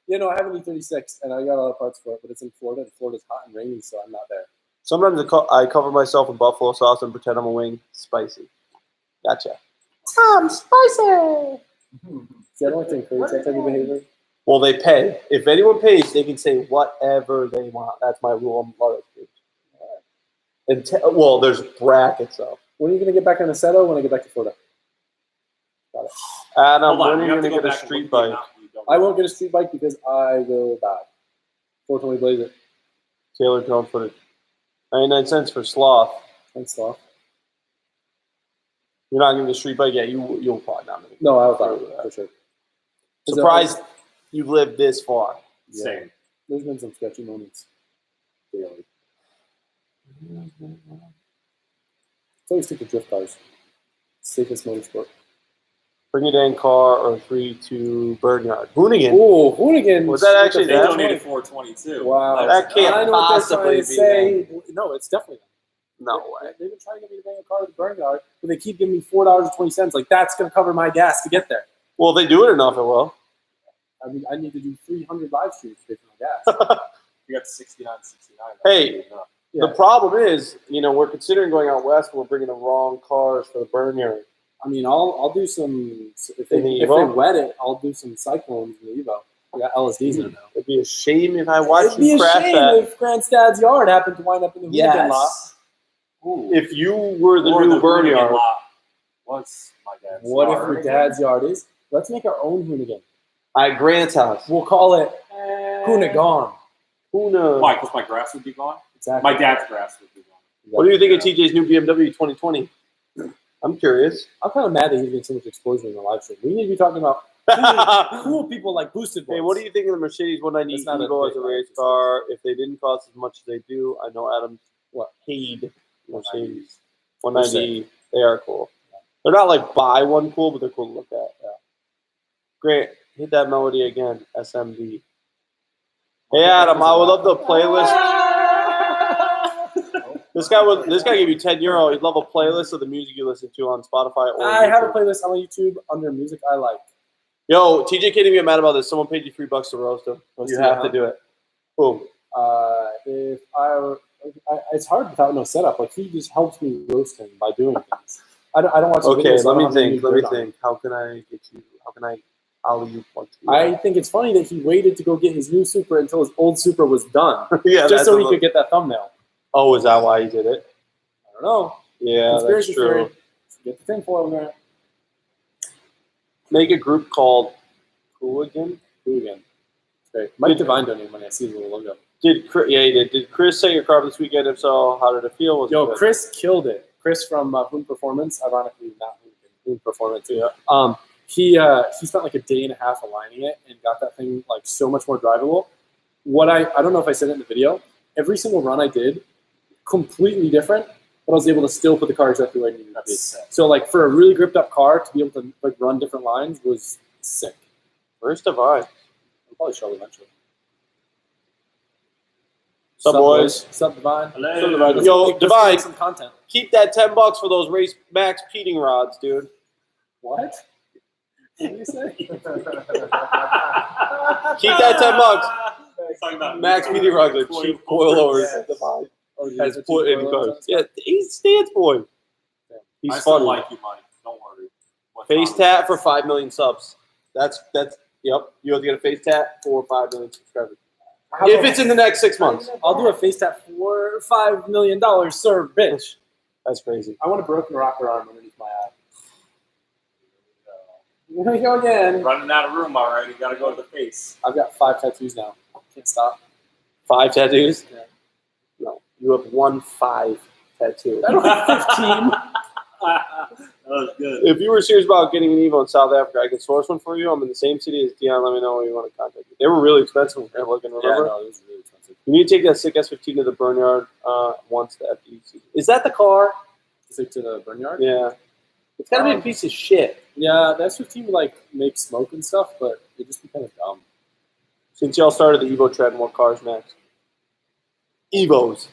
Yeah, no, I have an E36, and I got a lot of parts for it, but it's in Florida, and Florida's hot and rainy, so I'm not there. Sometimes I cover myself in buffalo sauce and pretend I'm a wing. Spicy. Gotcha. I'm spicy. See, I don't like to encourage that type of behavior. Well, they pay. If anyone pays, they can say whatever they want. That's my rule. I'm part of it. And well, there's brackets though. When are you going to get back on the Seto? When I get back to Florida? Got it. Adam, Hold on, when you are have you to gonna go get a back and street look at the bike? amount you don't I know. won't get a street bike because I will die. 420 Blazer. Taylor drone footage. 99 cents for sloth. Thanks, Sloth. You're not getting the street bike yet. You'll probably not. Make it. No, I'll die for sure. Surprised you lived this far. Yeah. Same. There's been some sketchy moments. Daily. So always take the drift cars. Safest motorsport. Bring your dang car or 3 to Burnyard. Hoonigan. Oh, Hoonigan. Was that actually They that? donated 422. Wow. That can't I know what they're possibly trying be to say. No, it's definitely them. No way. They've been trying to get me to bring a car to the Burnyard, but they keep giving me $4.20. Like, that's going to cover my gas to get there. Well, if they do it enough, it will. I mean, I need to do 300 live streams to pay for my gas. You got 69, 69. Hey. Yeah. The problem is, we're considering going out west, but we're bringing the wrong cars for the Burnyard. I mean, I'll do some. If In they the Evo? wet it, I'll do some cyclones in the Evo. I got LSDs in it now. It'd be a shame if I watched It'd be you a crash shame that. if Grandstad's yard happened to wind up in the Hoonigan lot. Ooh. If you were the Or new the Burnyard. lot was my dad's What if yard. your dad's yard is? Let's make our own Hoonigan. At Grant's house. We'll call it Hoonigan. Hoona. Why? Because my grass would be gone? Exactly. My dad's grass would be gone. What do you think of TJ's new BMW 2020? I'm curious. I'm kind of mad that he's getting so much exposure in the live stream. We need to be talking about cool people like Boosted Boys. Hey, what do you think of the Mercedes 190 That's not a Evo as a big race car? If they didn't cost as much as they do, I know Adam paid Mercedes 190. They are cool. They're not like buy one cool, but they're cool to look at. Yeah. Grant, hit that melody again. SMD. Hey Adam, I would love the playlist. This guy gave you €10. He'd love a playlist of the music you listen to on Spotify or I have a YouTube. playlist on my YouTube under music I like. Yo, TJ can't even get mad about this. Someone paid you $3 to roast him. Roast You him, have huh? to do it. Boom. If it's hard without no setup. Like, he just helps me roast him by doing things. I don't watch the Okay, videos, so I let don't me have any think. Let me dirt on think. How can I get you? How can I alley you one to you? I think it's funny that he waited to go get his new Supra until his old Supra was done, yeah, just that's so a he little- could get that thumbnail. Oh, is that why he did it? I don't know. Yeah, Conspiracy that's true. theory. Get the thing for him there. Make a group called Hooligan. Hooligan. Great. Mike Devine donated money. I see his little logo. Yeah, he did. Did Chris say your car this weekend? If so, how did it feel? Was it Yo, good? Chris killed it. Chris from Hoon Performance, ironically not Hooligan. Performance. Yeah. He spent like a day and a half aligning it and got that thing like so much more drivable. What I don't know if I said it in the video. Every single run I did, completely different, but I was able to still put the car exactly where I needed to be. So like for a really gripped up car to be able to like run different lines was sick. Where's Divine? I'll probably show it eventually. Sup, boys? Sup, Divine? Hello. Yo, Divine. Some content. Keep that $10 for those Race Max Peating rods, dude. What? What did you say? Keep that $10. Max Peating rods are cheap coilovers. Divine has put in cars. Yeah, he's Stan's boy. He's I still funny. like you, Mike. Don't worry. Face tat for 5 million subs. That's yep. You have to get a face tat for 5 million subscribers. If it's in the next 6 months. I'll do a face tap for $5 million, sir, bitch. That's crazy. I want a broken rocker arm underneath my eye. Here we go again. Running out of room already. Got to go to the face. I've got 5 tattoos now. Can't stop. 5 tattoos? Yeah. No. You have 1 tattoo. I don't have 15. That was good. If you were serious about getting an Evo in South Africa, I can source one for you. I'm in the same city as Dion. Let me know where you want to contact me. They were really expensive when we were looking, remember? Yeah, no, it was really expensive. You need to take that sick S15 to the Burnyard once the FDC. Is that the car? Stick to the Burnyard? Yeah. It's got to be a piece of shit. Yeah, the S15 would like make smoke and stuff, but it just be kind of dumb. Since y'all started the Evo trend, what car's next? Evos.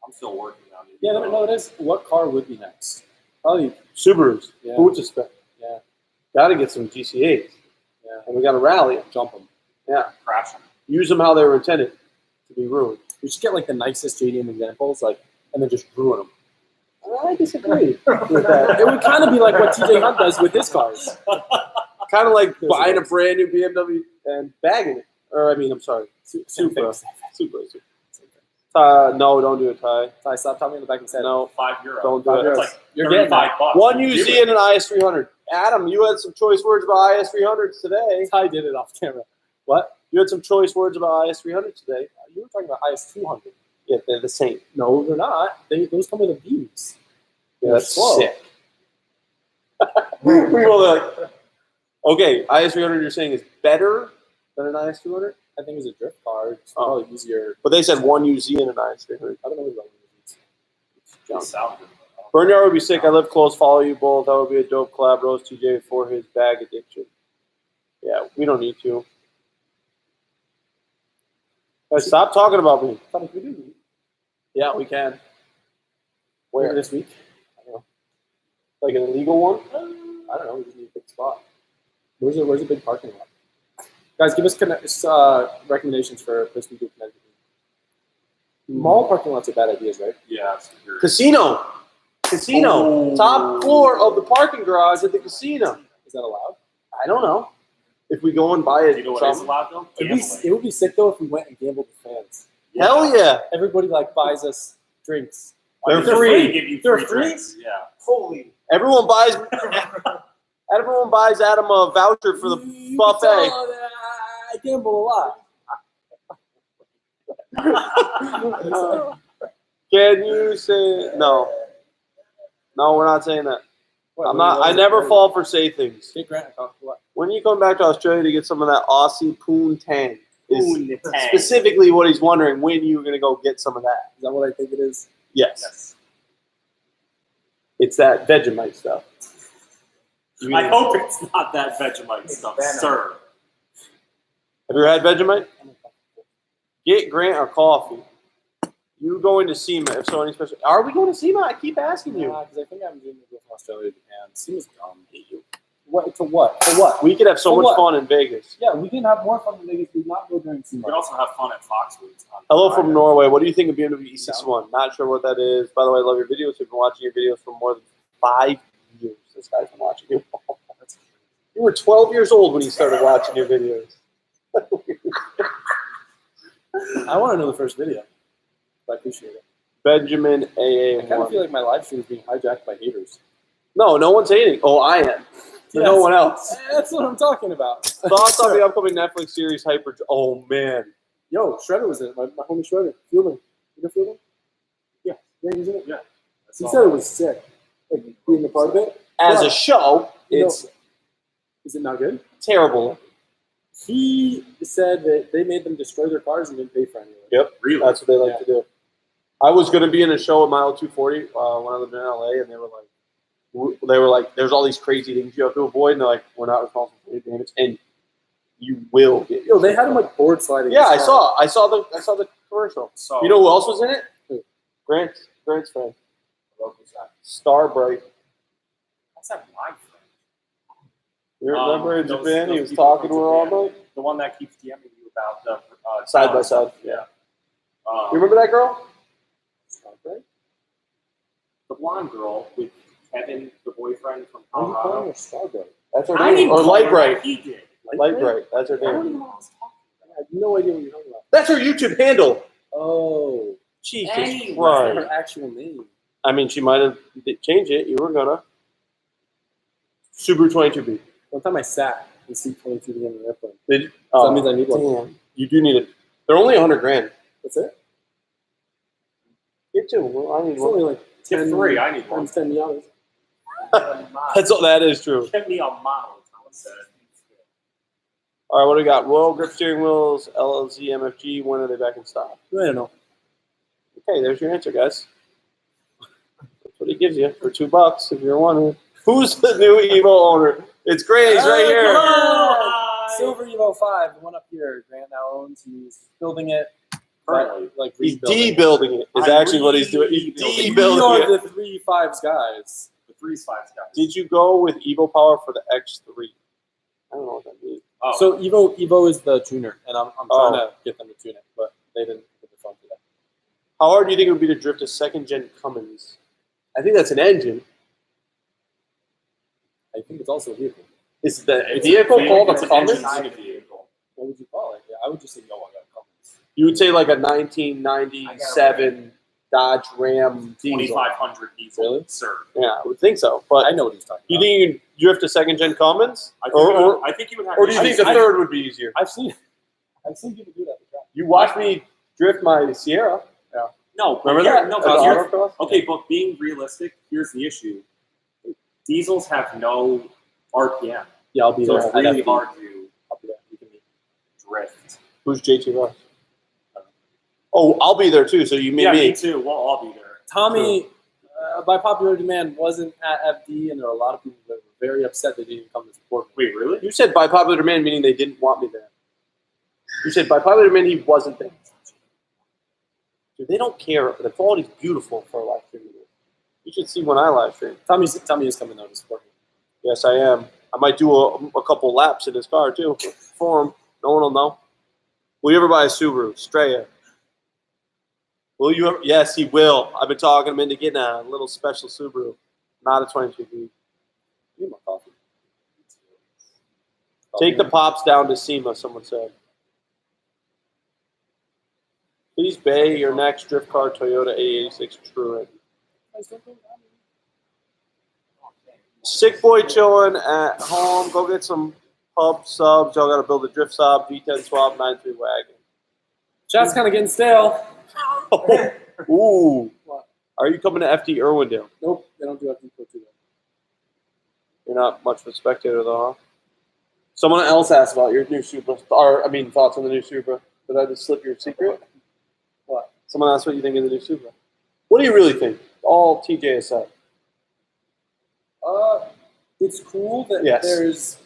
I'm still working on it. Yeah, no, it is. What car would be next? Probably, Subarus. Yeah. Who would suspect? yeah, Got to get some GCAs. yeah. And we got to rally them. Jump them. Yeah. Crashing. Use them how they were intended to be ruined. We should get like the nicest JDM examples, like, and then just ruin them. I disagree with that. It would kind of be like what TJ Hunt does with his cars. Kind of like buying a brand new BMW and bagging it. Or, I mean, I'm sorry. Supra. Supra. No, don't do it, Ty. Ty, stop talking in the back and say No. €5. Don't do it. That's like You're getting $35. One Give UZ it. and an IS300. Adam, you had some choice words about IS300s today. Ty did it off camera. What? You had some choice words about IS300 today. You were talking about IS200. Yeah, they're the same. No, they're not. Those come with a views. Yeah, that's slow. sick. we were like, okay, IS300 you're saying is better than an IS200? I think it's a drift car. It's probably easier. But they said one UZ and an IS300. I don't know what It sounds good. Burnyard would be sick. I live close, follow you both. That would be a dope collab. Rose TJ for his bag addiction. Yeah, we don't need to. Guys, stop talking about me. Yeah, we can. Where this week? I don't know. Like an illegal one? I don't know. We just need a big spot. Where's a big parking lot? Guys, give us recommendations for a place we do Connecticut. Mall parking lots are bad ideas, right? Yeah. It's secure. Casino. Oh. Top floor of the parking garage at the casino. Is that allowed? I don't know. If we go and buy it, You know what is allowed though? It would be sick though if we went and gambled with fans. hell yeah. Everybody like buys us drinks. They're They're free. Give you They're free free? drinks. Yeah. Holy. Everyone buys Adam a voucher for the You buffet. can tell that I gamble a lot. Can you say no? No, we're not saying that. What, I'm not. I never fall for say things. Take Grant a coffee. What? When you come back to Australia to get some of that Aussie poontang, is Poontang. specifically what he's wondering when you're going to go get some of that. Is that what I think it is? Yes, Yes. it's that Vegemite stuff. I hope it's not that Vegemite stuff, Venom. sir. Have you ever had Vegemite? Get Grant a coffee. You going to SEMA? If so, any special? Are we going to SEMA? I keep asking you. Because I think I'm doing it with Australia and Japan. Seems dumb. What? To what? For what? We could have so For much what? fun in Vegas. Yeah, we can have more fun in Vegas. We did not go during We SEMA. could also have fun at Foxwoods. Hello from Norway. What do you think of BMW E61? Not sure what that is. By the way, I love your videos. We've been watching your videos for more than 5 years. This guy's been watching you. You were 12 years old when you started watching your videos. I want to know the first video. I appreciate it. Benjamin I kind of AA1. feel like my live stream is being hijacked by haters. No, no one's hating. Oh, I am. But no Yes. one else. That's what I'm talking about. Thoughts on the upcoming Netflix series Hyper? Oh man, Yo, Shredder was in it. My homie Shredder. Fielding. You know Fielding? Yeah. Yeah, he's in it. Yeah. He said it was sick. Like, being a part of it. As a But, show, you know, it's is it not good? terrible. He said that they made them destroy their cars and didn't pay for any of it. Yep, Really? that's what they like Yeah. to do. I was going to be in a show at Mile 240 when I lived in LA, and they were like, "There's all these crazy things you have to avoid," and they're like, "We're not responsible for any damage, and you will get." Yo, they had him like board sliding. Yeah, I his car. saw the commercial. So You know who else was in it? Who? Grant's friend, what was that? Starbright. What's that my friend? You remember in those- Japan? He those was people talking from to her all Japan. night. The one that keeps DMing you about the Side by talent side. stuff. Yeah. You remember that girl? Starbright? The blonde girl with Kevin, the boyfriend from Why are you calling Colorado? her Starbright? That's her I name. didn't Or call her Lightbright. that, He did. Lightbright. That's her I don't even name. know what I was talking I have no idea what you're talking about. That's her YouTube handle. Oh, Jesus Anyway. that's Christ. her actual name. I mean, she might have changed it. You were gonna. Subaru 22B. One time I sat in seat 22 to get in an airplane. Did So that means I need one. Damn. You do need it. They're only $100,000. That's it? Get two. Well, I need It's one. only like Tip 10 3, I need one. times 10 Miatas. That's all. That is true. Give me a model, Thomas said. All right, what do we got? Royal grip steering wheels, LLZ, MFG. When are they back in stock? I don't know. Okay, there's your answer, guys. That's what he gives you for $2 if you're wondering. Who's the new Evo owner? It's Graves right here. Hi. Silver Evo 5, the one up here. Grant now owns. He's building it. Currently. Like He's rebuilding it. debuilding it. Is I'm actually what he's doing. He's rebuilding. We debuilding are it. the 3.5s guys. The 3's 5's guys. Did you go with Evo Power for the X3? I don't know what that means. Oh. So Evo is the tuner, and I'm trying to get them to tune it, but they didn't put the phone today. How hard do you think it would be to drift a second-gen Cummins? I think that's an engine. I think it's also a vehicle. Is the It's vehicle a called a it's an Cummins? engine inside a vehicle. What would you call it? Yeah, I would just say no. I got Cummins. You would say like a 1997 Dodge Ram diesel. 2500 diesel. Really? Sir. Yeah, I would think so. But I know what he's talking you about. think you can drift a second-gen Cummins? I think, you would have. Or do you think the third would be easier? I've seen people do that. The track. You watched me drift my Sierra. No, but Remember that? No, At the but here's, autocross? okay, but being realistic, here's the issue. Diesels have no RPM, Yeah, I'll be so there. it's really I'd hard to I'll be there. You can meet. drift. Who's JT Ross? Oh, I'll be there too. So you meet Yeah, me. me too. We'll all be there. Tommy, by popular demand, wasn't at FD, and there were a lot of people that were very upset they didn't come to support me. Wait, really? You said by popular demand, meaning they didn't want me there. You said by popular demand, he wasn't there. Dude, they don't care. The quality's beautiful for a live stream. You should see when I live stream. Tommy is coming out to support me. Yes, I am. I might do a couple laps in his car too for him. No one will know. Will you ever buy a Subaru Straya? Will you ever? Yes, he will. I've been talking him into getting a little special Subaru, not a 22B. Need my coffee. Take the pops down to SEMA, someone said. Please bay your next drift car Toyota 886 Truant. Sick boy chilling at home. Go get some pub subs. Y'all got to build a drift sub, V10 swap, 9.3 wagon. Chat's kind of getting stale. Ooh. What? Are you coming to FD Irwindale? Nope, they don't do FD Pro 2. You're not much of a spectator, though, huh? Someone else asked about your new Supra. Thoughts on the new Supra. Did I just slip your secret? What? Someone asked what you think of the new Supra. What do you really think? All TJ aside. It's cool that Yes. there's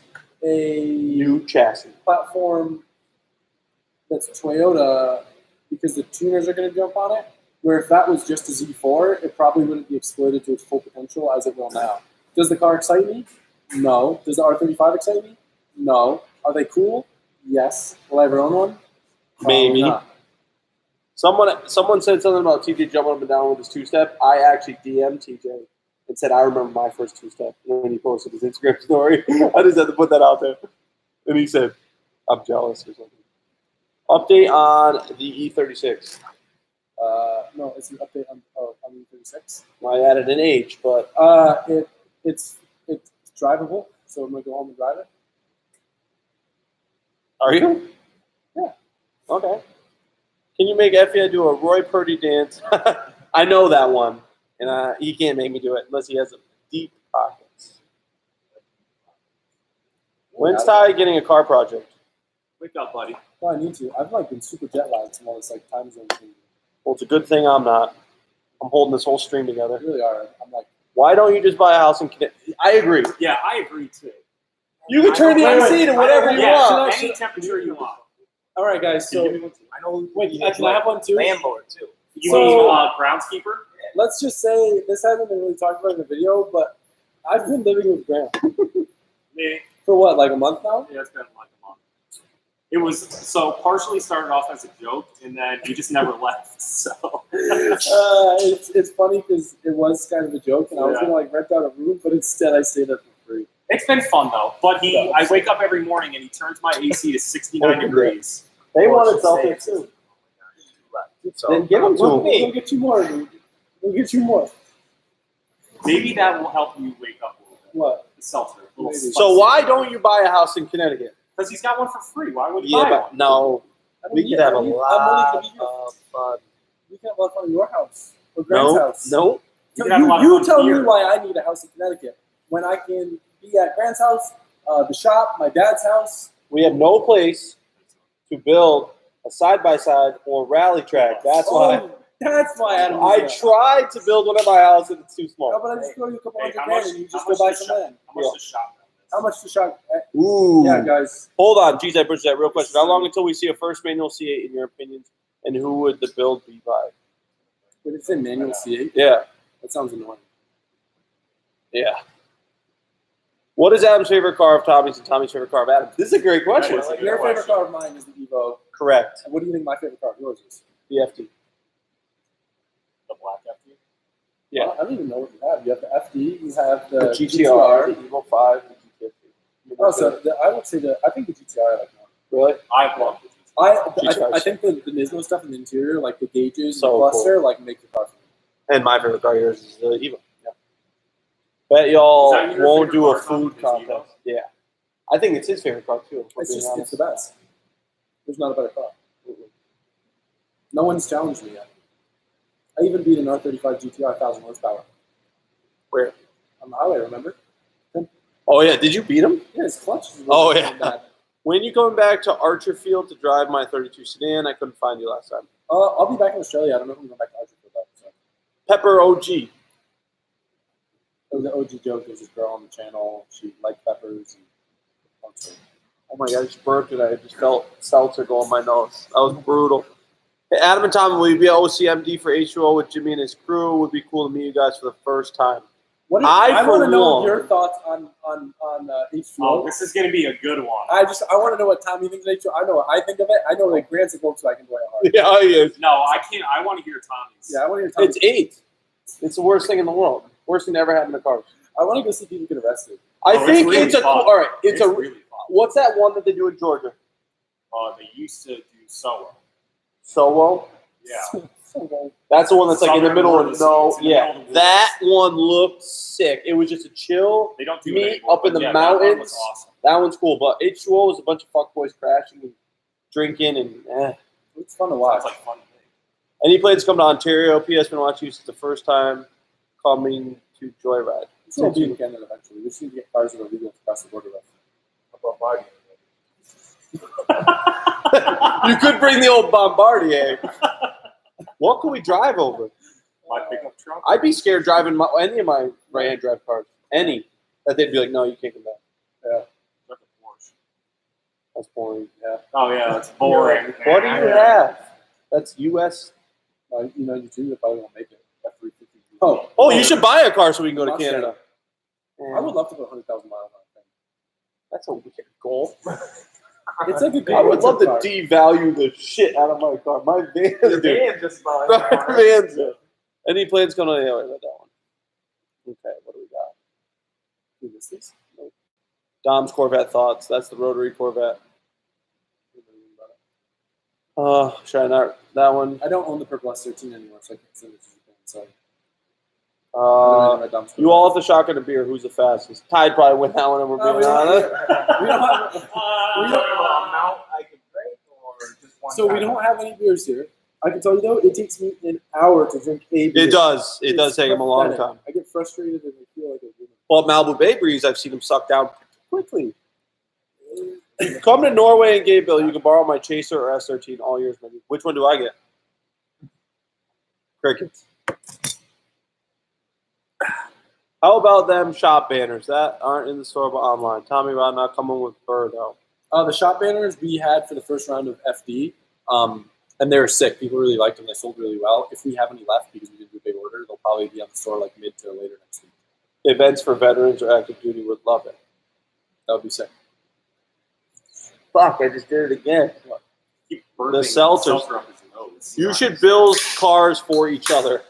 a New chassis. platform that's Toyota because the tuners are going to jump on it. Where if that was just a Z4, it probably wouldn't be exploited to its full potential as it will now. Does the car excite me? No. Does the R35 excite me? No. Are they cool? Yes. Will I ever own one? Probably Maybe. not. Someone said something about TJ jumping up and down with his two-step. I actually DM'd TJ and said, I remember my first two-step when he posted his Instagram story. I just had to put that out there. And he said, I'm jealous or something. Update on the E36. No, it's an update on E36. I added an H, but It's drivable, so I'm going to go home and drive it. are you? Yeah. Okay. Can you make Effie do a Roy Purdy dance? I know that one, and he can't make me do it unless he has deep pockets. When's Ty getting a car project? Wake up, buddy. No, I need to. I've like been super jet lagged from all this like time zone thing. Well, it's a good thing I'm not. I'm holding this whole stream together. I really are. I'm like, why don't you just buy a house in Connecticut? I agree. Yeah, I agree too. You can turn the Wait, AC to whatever you want. Any temperature you want. all right, guys. So I know. wait, can I have one too? Landlord too. You So- mean groundskeeper? Let's just say this hasn't been really talked about in the video, but I've been living with Graham Me. for what, like a month now? Yeah, it's been like a month. It was so partially started off as a joke, and then he just never left. So It's funny because it was kind of a joke, and I was Yeah. gonna like rent out a room, but instead I stayed there for free. it's been fun though. But I wake up every morning and he turns my AC to 69 degrees. They wanted Celtics too. So, Then give them to We'll them. get you more. Dude. We'll get you more. Maybe that will help you wake up a little bit. What? The seltzer. Maybe. So why don't you buy a house in Connecticut? Because he's got one for free. Why would he Yeah, buy but one? no. I We mean, could yeah, have a I mean, I'm lot willing to be here. of fun. We can have a lot of fun in your house or Grant's No, house. no. You can have a lot of You fun tell me here. why I need a house in Connecticut when I can be at Grant's house, the shop, my dad's house. We have no place to build a side-by-side or rally track. That's why. Oh, that's why I don't. I do that. tried to build one at my house and it's too How small. about I just throw you a couple Hey, hundred how grand much- and you how just much go buy to some shop? land? How much to shop? How much to shop? Ooh. Yeah, guys. Hold on, geez, I pushed that real question. How long until we see a first manual C8 in your opinions? And who would the build be by? But it's in manual C8. Yeah, That sounds annoying. yeah. What is Adam's favorite car of Tommy's and Tommy's favorite car of Adam's? This is a great question. That is a good Your favorite question. car of mine is the Evo. Correct. And what do you think my favorite car of yours is? The FD. The black FD? Yeah. I don't even know what you have. You have the FD. You have the, The GTR, the Evo 5, the G50. Oh, so I would say I think the GTR I like more. Really? I love the I think the Nismo stuff in the interior, like the gauges, So and the cluster, like make the car. For me. And my favorite car of yours is the Evo. Yeah. Bet y'all Is that your won't favorite do a car, Tom? food Is Evo? contest. Yeah. I think it's his favorite car too. if we're It's being just honest. it's the best. There's not a better car. No one's challenged me yet. I even beat an R35 GTR 1000 horsepower. Where? On the highway, remember? Oh yeah, did you beat him? Yeah, his clutch is really Oh, yeah. bad. When you coming back to Archerfield to drive my 32 sedan? I couldn't find you last time. I'll be back in Australia. I don't know if I'm going back to Argentina. So. Pepper OG. It was an OG joke. There's this girl on the channel. She liked peppers. And Oh my god, I just burped it. I just felt seltzer go on my nose. That was brutal. Hey, Adam and Tom, will you be at OCMD for H2O with Jimmy and his crew? It would be cool to meet you guys for the first time. What is, I, I for want to know one- your thoughts on H2O. Oh, this is going to be a good one. I want to know what Tommy thinks of H2O. I know what I think of it. I know that Grant's a Volkswagen boy at heart. Yeah, he is. No, I can't. I want to hear Tommy's. Yeah, I want to hear Tommy. It's 8. It's the worst thing in the world. Worst thing to ever happen to cars. I want to go see people get arrested. I Oh, think really it's a cool. fun. All right, it's a. really fun. What's that one that they do in Georgia? They used to do SOA. Solo. Yeah. That's the one that's like in the Southern middle Florida of no. Seas in the Yeah, middle of the that one looked sick. It was just a chill. They don't do Meet it anymore, up in but the yeah, that one mountains. was awesome. That one's cool, but H2O is a bunch of fuckboys crashing and drinking and. It's fun to watch. Sounds like fun. Any plans to come to Ontario? PS been watching you since the first time coming to Joyride. It's going to be in Canada eventually. We just need to get cars that are legal to cross the border with. How about Marty? You could bring the old Bombardier. What could we drive over? My pickup truck. I'd be scared driving any of my right-hand drive cars. Any. That they'd be like, no, you can't come back. Like a Porsche. That's boring. Yeah. Oh yeah, that's boring. What do you have? That's U.S. You know, you two probably won't make it. F350. Oh, you should buy a car so we can go to Mustang. Canada. I would love to go 100,000 miles on a thing. That's a wicked goal. It's like a good I would love to car. devalue the shit out of my car. My van, Your dude. van just about. My van's it. Any plans going on? Yeah, wait about that one. Okay, what do we got? Who is this? Dom's Corvette thoughts. That's the rotary Corvette. Should I not? That one. I don't own the Purple S13 anymore, so I can't send it to Japan. Sorry. I don't know my dumb You all have to shotgun a beer. Who's the fastest? Tide probably win that one, if we're being honest. We don't have. We don't know amount I can drink or just one. So we don't have any beers here. I can tell you though, it takes me an hour to drink a beer. It does. It does take him a long pathetic. time. I get frustrated and I feel like a woman. Well, Malibu Bay Breeze, I've seen him suck down quickly. Come to Norway and Gayville. You can borrow my Chaser or S13 all years, maybe. Which one do I get? Crickets. How about them shop banners that aren't in the store but online? Tommy Rod not coming with fur though. The shop banners we had for the first round of FD, and they were sick. People really liked them. They sold really well. If we have any left because we didn't do a big order, they'll probably be on the store like mid to later next week. Events for veterans or active duty would love it. That would be sick. Fuck, I just did it again. Keep The burping seltzers. seltzer up his nose. You should build cars for each other.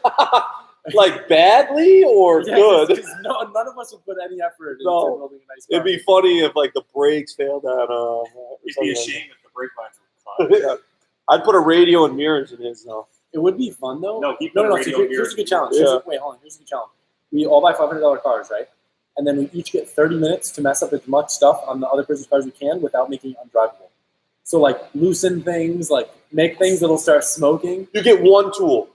Like badly or good? 'Cause none of us would put any effort into building a nice car. It'd be funny if like the brakes failed on. You'd be ashamed if the brake lines were cut. Yeah. I'd put a radio and mirrors in his though. It would be fun though. No, he put no. radio So here's mirrors a good challenge. Yeah. Wait, hold on. Here's a good challenge. We all buy $500 cars, right? And then we each get 30 minutes to mess up as much stuff on the other person's cars we can without making it undrivable. So like loosen things, like make things that'll start smoking. You get one tool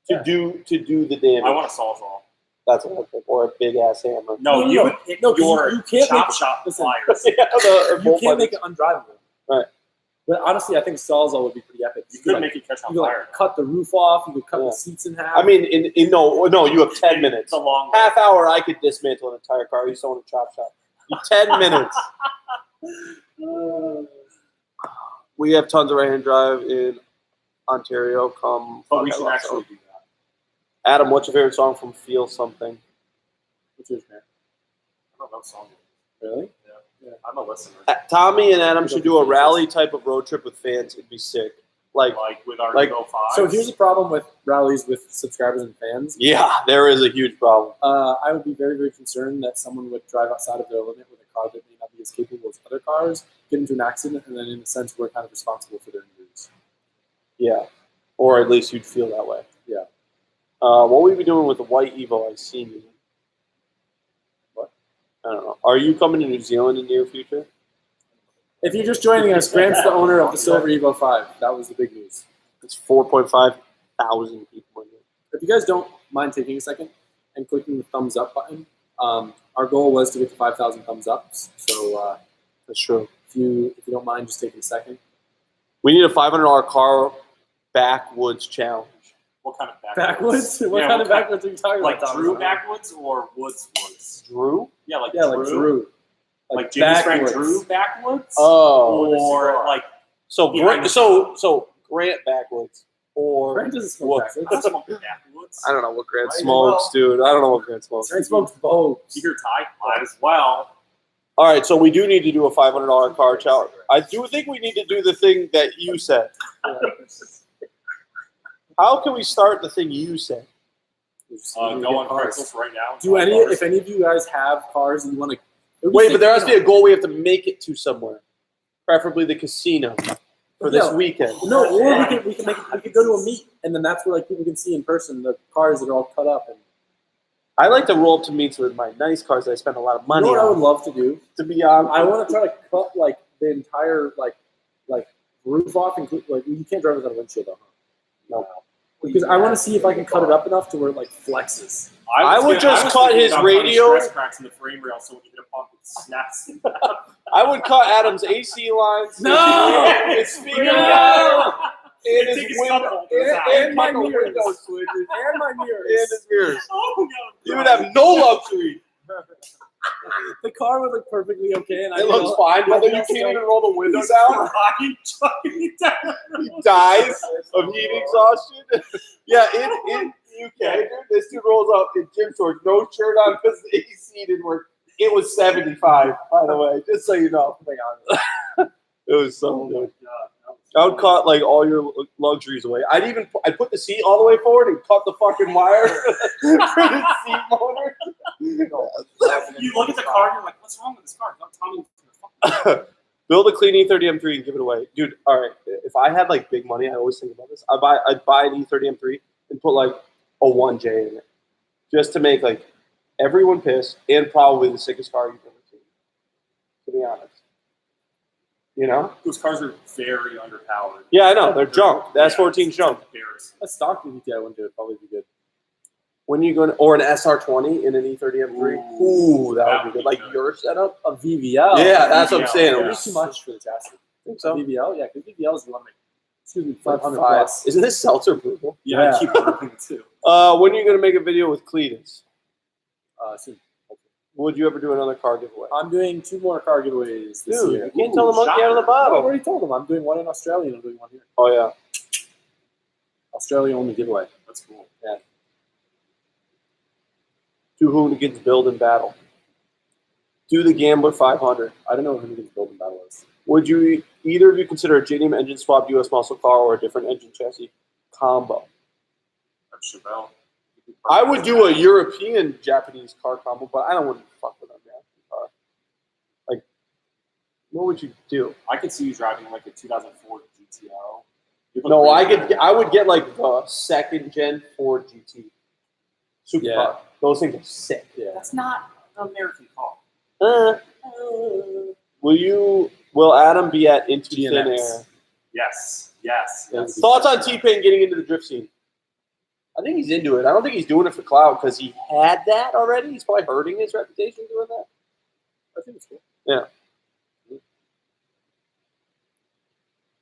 to do the damage. I want a sawzall. That's what I think, or a big ass hammer. No, No, you no. would hit No, 'cause your you can't chop make- shop listen. pliers. Yeah, You can't make it undrivable. Right. But honestly, I think Sawzall would be pretty epic. You could like, make it catch on you could fire. like cut the roof off. You could cut Yeah. the seats in half. I mean, no, you have 10 minutes. It's a long Half hour, I could dismantle an entire car. You still want to chop shop. 10 minutes. We have tons of right-hand drive in Ontario. Come. But we fuck, I should love actually them. do that. Adam, what's your favorite song from Feel Something? What's yours, man? I don't know song. Really? Yeah. I'm a listener. Tommy and Adam should do a rally type of road trip with fans. It'd be sick. Like, Like with our like- Evo 5. So here's the problem with rallies with subscribers and fans. yeah, there is a huge problem. I would be very, very concerned that someone would drive outside of their limit with a car that may not be as capable as other cars, get into an accident, and then in a sense we're kind of responsible for their injuries. Yeah, or at least you'd feel that way. Yeah. What will we be doing with the white Evo I seen you? What? I don't know. Are you coming to New Zealand in the near future? If you're just joining us, Grant's the owner of the Silver Evo 5. That was the big news. It's 4.5 thousand people in here. If you guys don't mind taking a second and clicking the thumbs up button, our goal was to get to 5,000 thumbs ups. So That's true. if you don't mind just taking a second. We need a $500 car backwoods challenge. What kind of Backwoods? What Yeah, kind of what kind- backwoods are you talking Like about? Drew Thomas? backwoods or Woods Woods? Drew? Yeah, like Yeah, Drew. like Drew. Like Jimmy's friend backwards. Drew backwoods? Oh. Or like So behind the- so Grant backwoods. Or Grant doesn't smoke what? backwards. I don't smoke backwoods. I don't know what Grant Might as smokes, dude. I don't know what Grant smokes. Grant smokes both. You're tight. Might as well. All right, so we do need to do a $500 car challenge. I do think we need to do the thing that you said. How can we start the thing you said? Go on Craigslist right now. Do if any of you guys have cars and you want to Wait, but there has to be a goal. We have to make it to somewhere, preferably the casino for this Yeah. weekend. No, or we could go to a meet and then that's where like people can see in person the cars that are all cut up. And I like to roll up to meets with my nice cars that I spend a lot of you money know what I would on. love to do? To be honest, I want to try to cut like the entire like roof off, and like you can't drive without a windshield though. No. Because I want to see if I can cut it up enough to where it like flexes. I would just was cut thinking his about putting radio- stress cracks in the frame rail so when you hit a pump, it snaps. I would cut Adam's AC lines. No! his speaker No! and Take his his window, cup holders out. and my my mirrors. window switches, And my and mirrors. his mirrors. Oh, no. You would have no luxury. The car would look perfectly okay, and It looks fine, but then you can't even roll the window down. Crying, chucking it down. He dies of heat exhaustion. Yeah, in UK, dude, this dude rolls up in gym shorts, no shirt on because the AC didn't work. It was 75, by the way, just so you know. It was so good. I would cut like all your luxuries away. I'd put the seat all the way forward and cut the fucking wire for the seat motor. You look at the car and you're like, what's wrong with this car? Don't tell me it's gonna fuck. Build a clean E30 M3 and give it away, dude. All right, if I had like big money, I always think about this. I'd buy an E30 M3 and put like a 1J in it, just to make like everyone pissed and probably the sickest car you've ever seen. To be honest, you know. Those cars are very underpowered. Yeah, I know they're junk. The Yeah, S14's it's junk. embarrassing. A stock DVT I wouldn't do it. Probably be good. When you going to, or an SR20 in an E30 M3? Ooh, that would be good. Like your setup? A VVL. Yeah, that's what I'm saying. It It would be was too much for the chassis. I think so. VVL, yeah, because VVL is one like, excuse me, Like 500 five. plus. Isn't this seltzer purple? Yeah. I keep burping too. When are you going to make a video with Cletus? Soon. Would you ever do another car giveaway? I'm doing 2 more car giveaways this Dude, year. you can't tell the monkey out of the I bottle. already told them. I'm doing one in Australia and I'm doing one here. Oh, yeah. Australia only giveaway. That's cool. 2 hooligans build in battle. Do the Gambler 500. I don't know what Hoonigan's building battle is. Would you either of you consider a JDM engine swap US muscle car or a different engine chassis combo? That's Chevelle. I would do a European Japanese car combo, but I don't want to fuck with a Japanese car. Like, what would you do? I could see you driving like a 2004 GTO. No, I would get like the second gen Ford GT supercar. Yeah. Those things are sick. Yeah. That's not an American car. Will Adam be at Into Thin GNX. Air? Yes. Yes. Yes. Thoughts on T-Pain getting into the drift scene? I think he's into it. I don't think he's doing it for clout because he had that already. He's probably hurting his reputation doing that. I think it's cool. Yeah.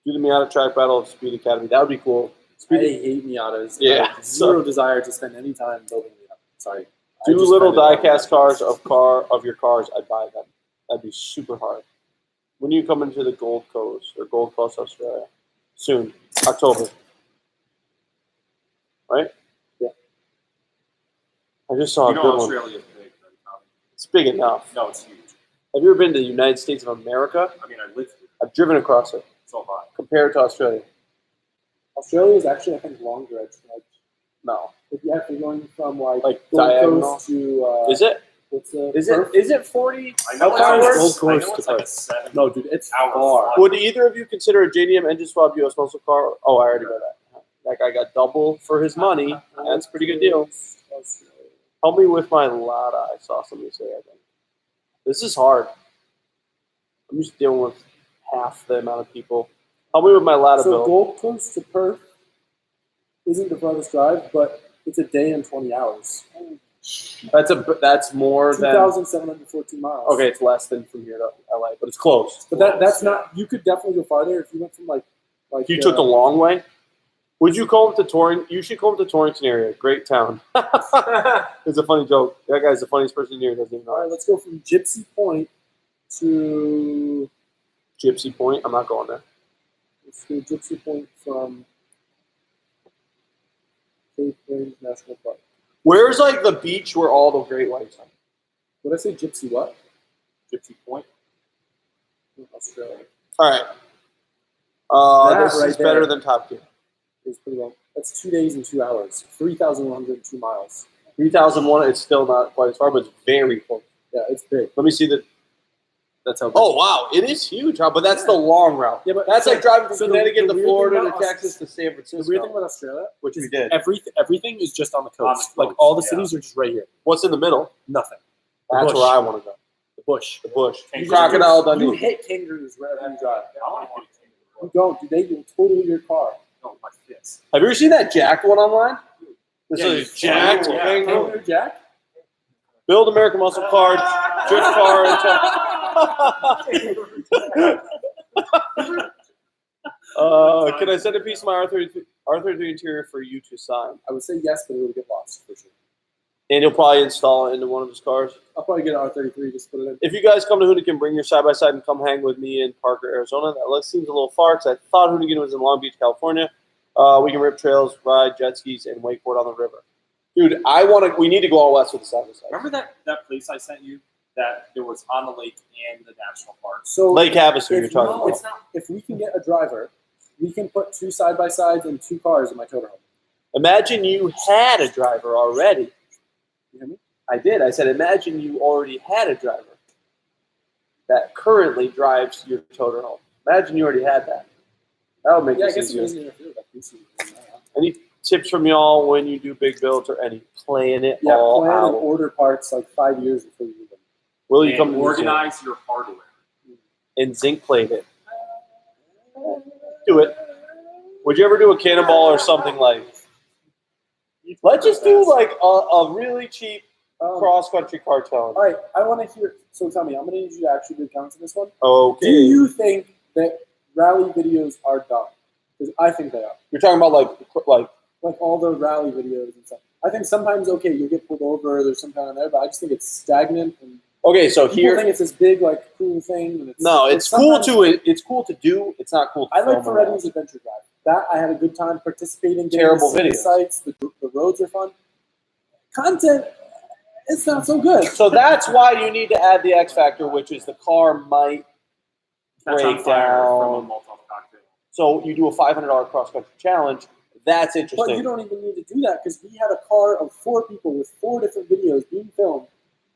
Do the Miata track battle of Speed Academy. That would be cool. I hate Miatas. Yeah. I have zero desire to spend any time building Miata. Sorry. I Do just little find it diecast cars unrealistic. of your cars. I'd buy them. That'd be super hard. When you come into the Gold Coast or Gold Coast, Australia? Soon, October. Right? Yeah. I just saw You a know good one. Australia is big, right, Tommy? It's big enough. No, it's huge. Have you ever been to the United States of America? I mean, I lived here. I've driven across it. So hot. Compared to Australia. Australia is actually, I think, longer. It's like, No. if you have to going from like Like Gold diagonal? Coast to Is it? what's the Is Perth? it 40? I know How it's far like, is Gold Coast I know to it's like a Perth? 7 No, dude, it's hour far. flight. Would either of you consider a JDM engine swap US muscle car? Oh, I already got that. That guy got double for his money. That's a pretty good deal. Help me with my Lada. I saw somebody say, I think. This is hard. I'm just dealing with half the amount of people. Help me with my Lada So bill. Gold Coast to Perth isn't the farthest drive, but it's a day and 20 hours. That's more than 2,714 miles. okay. It's less than from here to LA, but it's close. But that's not. You could definitely go farther if you went from like. If you took the long way, would you call it the touring? You should call it the Torrington area. Great town. It's a funny joke. That guy's the funniest person here. Doesn't even All know. right, let's go from Gypsy Point to. Gypsy Point. I'm not going there. Let's do Gypsy Point from Cape Range National Park. Where's like the beach where all the great whites are? What did I say? Gypsy what? Gypsy Point. Australia. All right. That This right is better there. than Top Gear. It's pretty long. That's 2 days and 2 hours. 3,102 miles. 3001. It's still not quite as far, but it's very close. Yeah, it's big. Let me see the. That's how big. Oh wow, it is huge, huh? But that's the long route. Yeah, but That's so- like driving from so the Connecticut to weird thing Florida to about Texas to San The Francisco. weird thing about Australia, which we is did. everything is just on the On the coast. Like coast, all the yeah. cities are just right here. What's in the middle? Nothing. That's bush. where I want to go. The bush. The bush. You Crocodile You Dundee. hit kangaroos wherever you drive. I want to hit You don't. They will total your car. no, my fist. Have you ever seen that Jack one online? This Yeah, is you- Jack. yeah. Kangaroo Jack? Build American Muscle Car, drift car. Can I send a piece of my R33 interior for you to sign? I would say yes, but it would get lost for sure. And he'll probably install it into one of his cars. I'll probably get an R33, just put it in. If you guys come to Hoonigan, bring your side-by-side and come hang with me in Parker, Arizona. That list seems a little far because I thought Hoonigan was in Long Beach, California. We can rip trails, ride jet skis, and wakeboard on the river. Dude, we need to go all west with the side-by-side. Remember that place I sent you that there was on the lake and the national park? So Lake Havasu, you're if, talking no, about. it's not, if we can get a driver, we can put 2 side-by-sides and 2 cars in my total home. Imagine you had a driver already. You hear me? I did. I said, imagine you already had a driver that currently drives your toter home. Imagine you already had that. That would make Yeah, I this guess it easier. doesn't interfere with that piece of it. Any tips from y'all when you do big builds or any plan it Yeah, all plan out? and order parts like 5 years before you need them. Will you And come to organize your hardware. and zinc plate it? Do it. Would you ever do a cannonball or something like? Let's just do like a really cheap cross-country car challenge. All right, I want to hear. So tell me, I'm going to need you to actually do counts in this one. Okay. Do you think that rally videos are dumb? Because I think they are. You're talking about like all the rally videos and stuff. I think sometimes you'll get pulled over. There's some kind of there, but I just think it's stagnant. And okay, so people here think it's this big cool thing. And it's cool to it's cool to do. It's not cool. I like Ferretti's Adventure Drive. That I had a good time participating. Terrible videos. Sites. The roads are fun. Content, it's not so good. So that's why you need to add the X factor, which is the car might break down. So you do a $500 cross-country challenge. That's interesting. But you don't even need to do that because we had a car of 4 people with 4 different videos being filmed,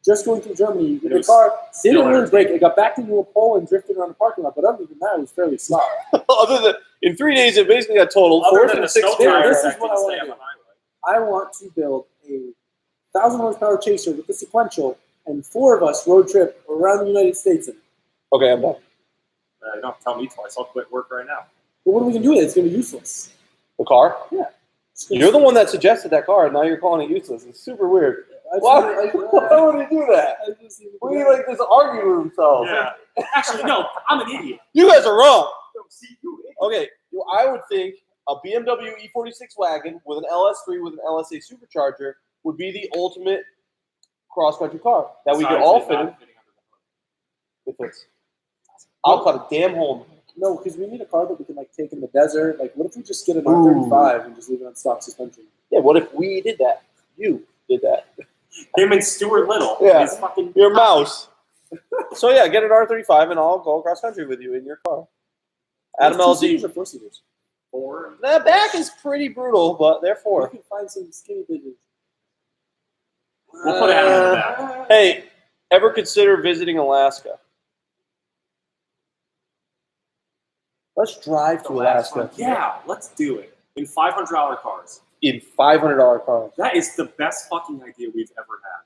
just going through Germany. The car didn't really break. It got backed into a pole and drifted around the parking lot. But other than that, it was fairly slow. Other than in 3 days, it basically got totaled. Other than the snow tire, this is what I want to do. I want to build a 1,000 horsepower chaser with the sequential, and 4 of us road trip around the United States in it. Okay, I'm done. You don't have to tell me twice. I'll quit work right now. But what are we going to do with it? It's going to be useless. The car? Yeah. You're the one that suggested that car, and now you're calling it useless. It's super weird. Why would he do that? What do you like this arguing with himself? Yeah. Actually, no, I'm an idiot. You guys are wrong. Okay, I would think a BMW E46 wagon with an LS3 with an LSA supercharger would be the ultimate cross-country car that we could all fit in. It fits. I'll cut a damn hole. No, because we need a car that we can take in the desert. What if we just get an R35 and just leave it on stock suspension? Yeah, what if we did that? You did that. Him and Stuart Little. Yeah, your mouse. So yeah, get an R35 and I'll go cross country with you in your car. Adam LZ. 4-seaters. 4. The back is pretty brutal, but they're 4. We can find some skinny bitches. We'll put Adam in the back. Hey, ever consider visiting Alaska? Let's drive to Alaska. Yeah, let's do it. In $500 cars. In $500 cars. That is the best fucking idea we've ever had.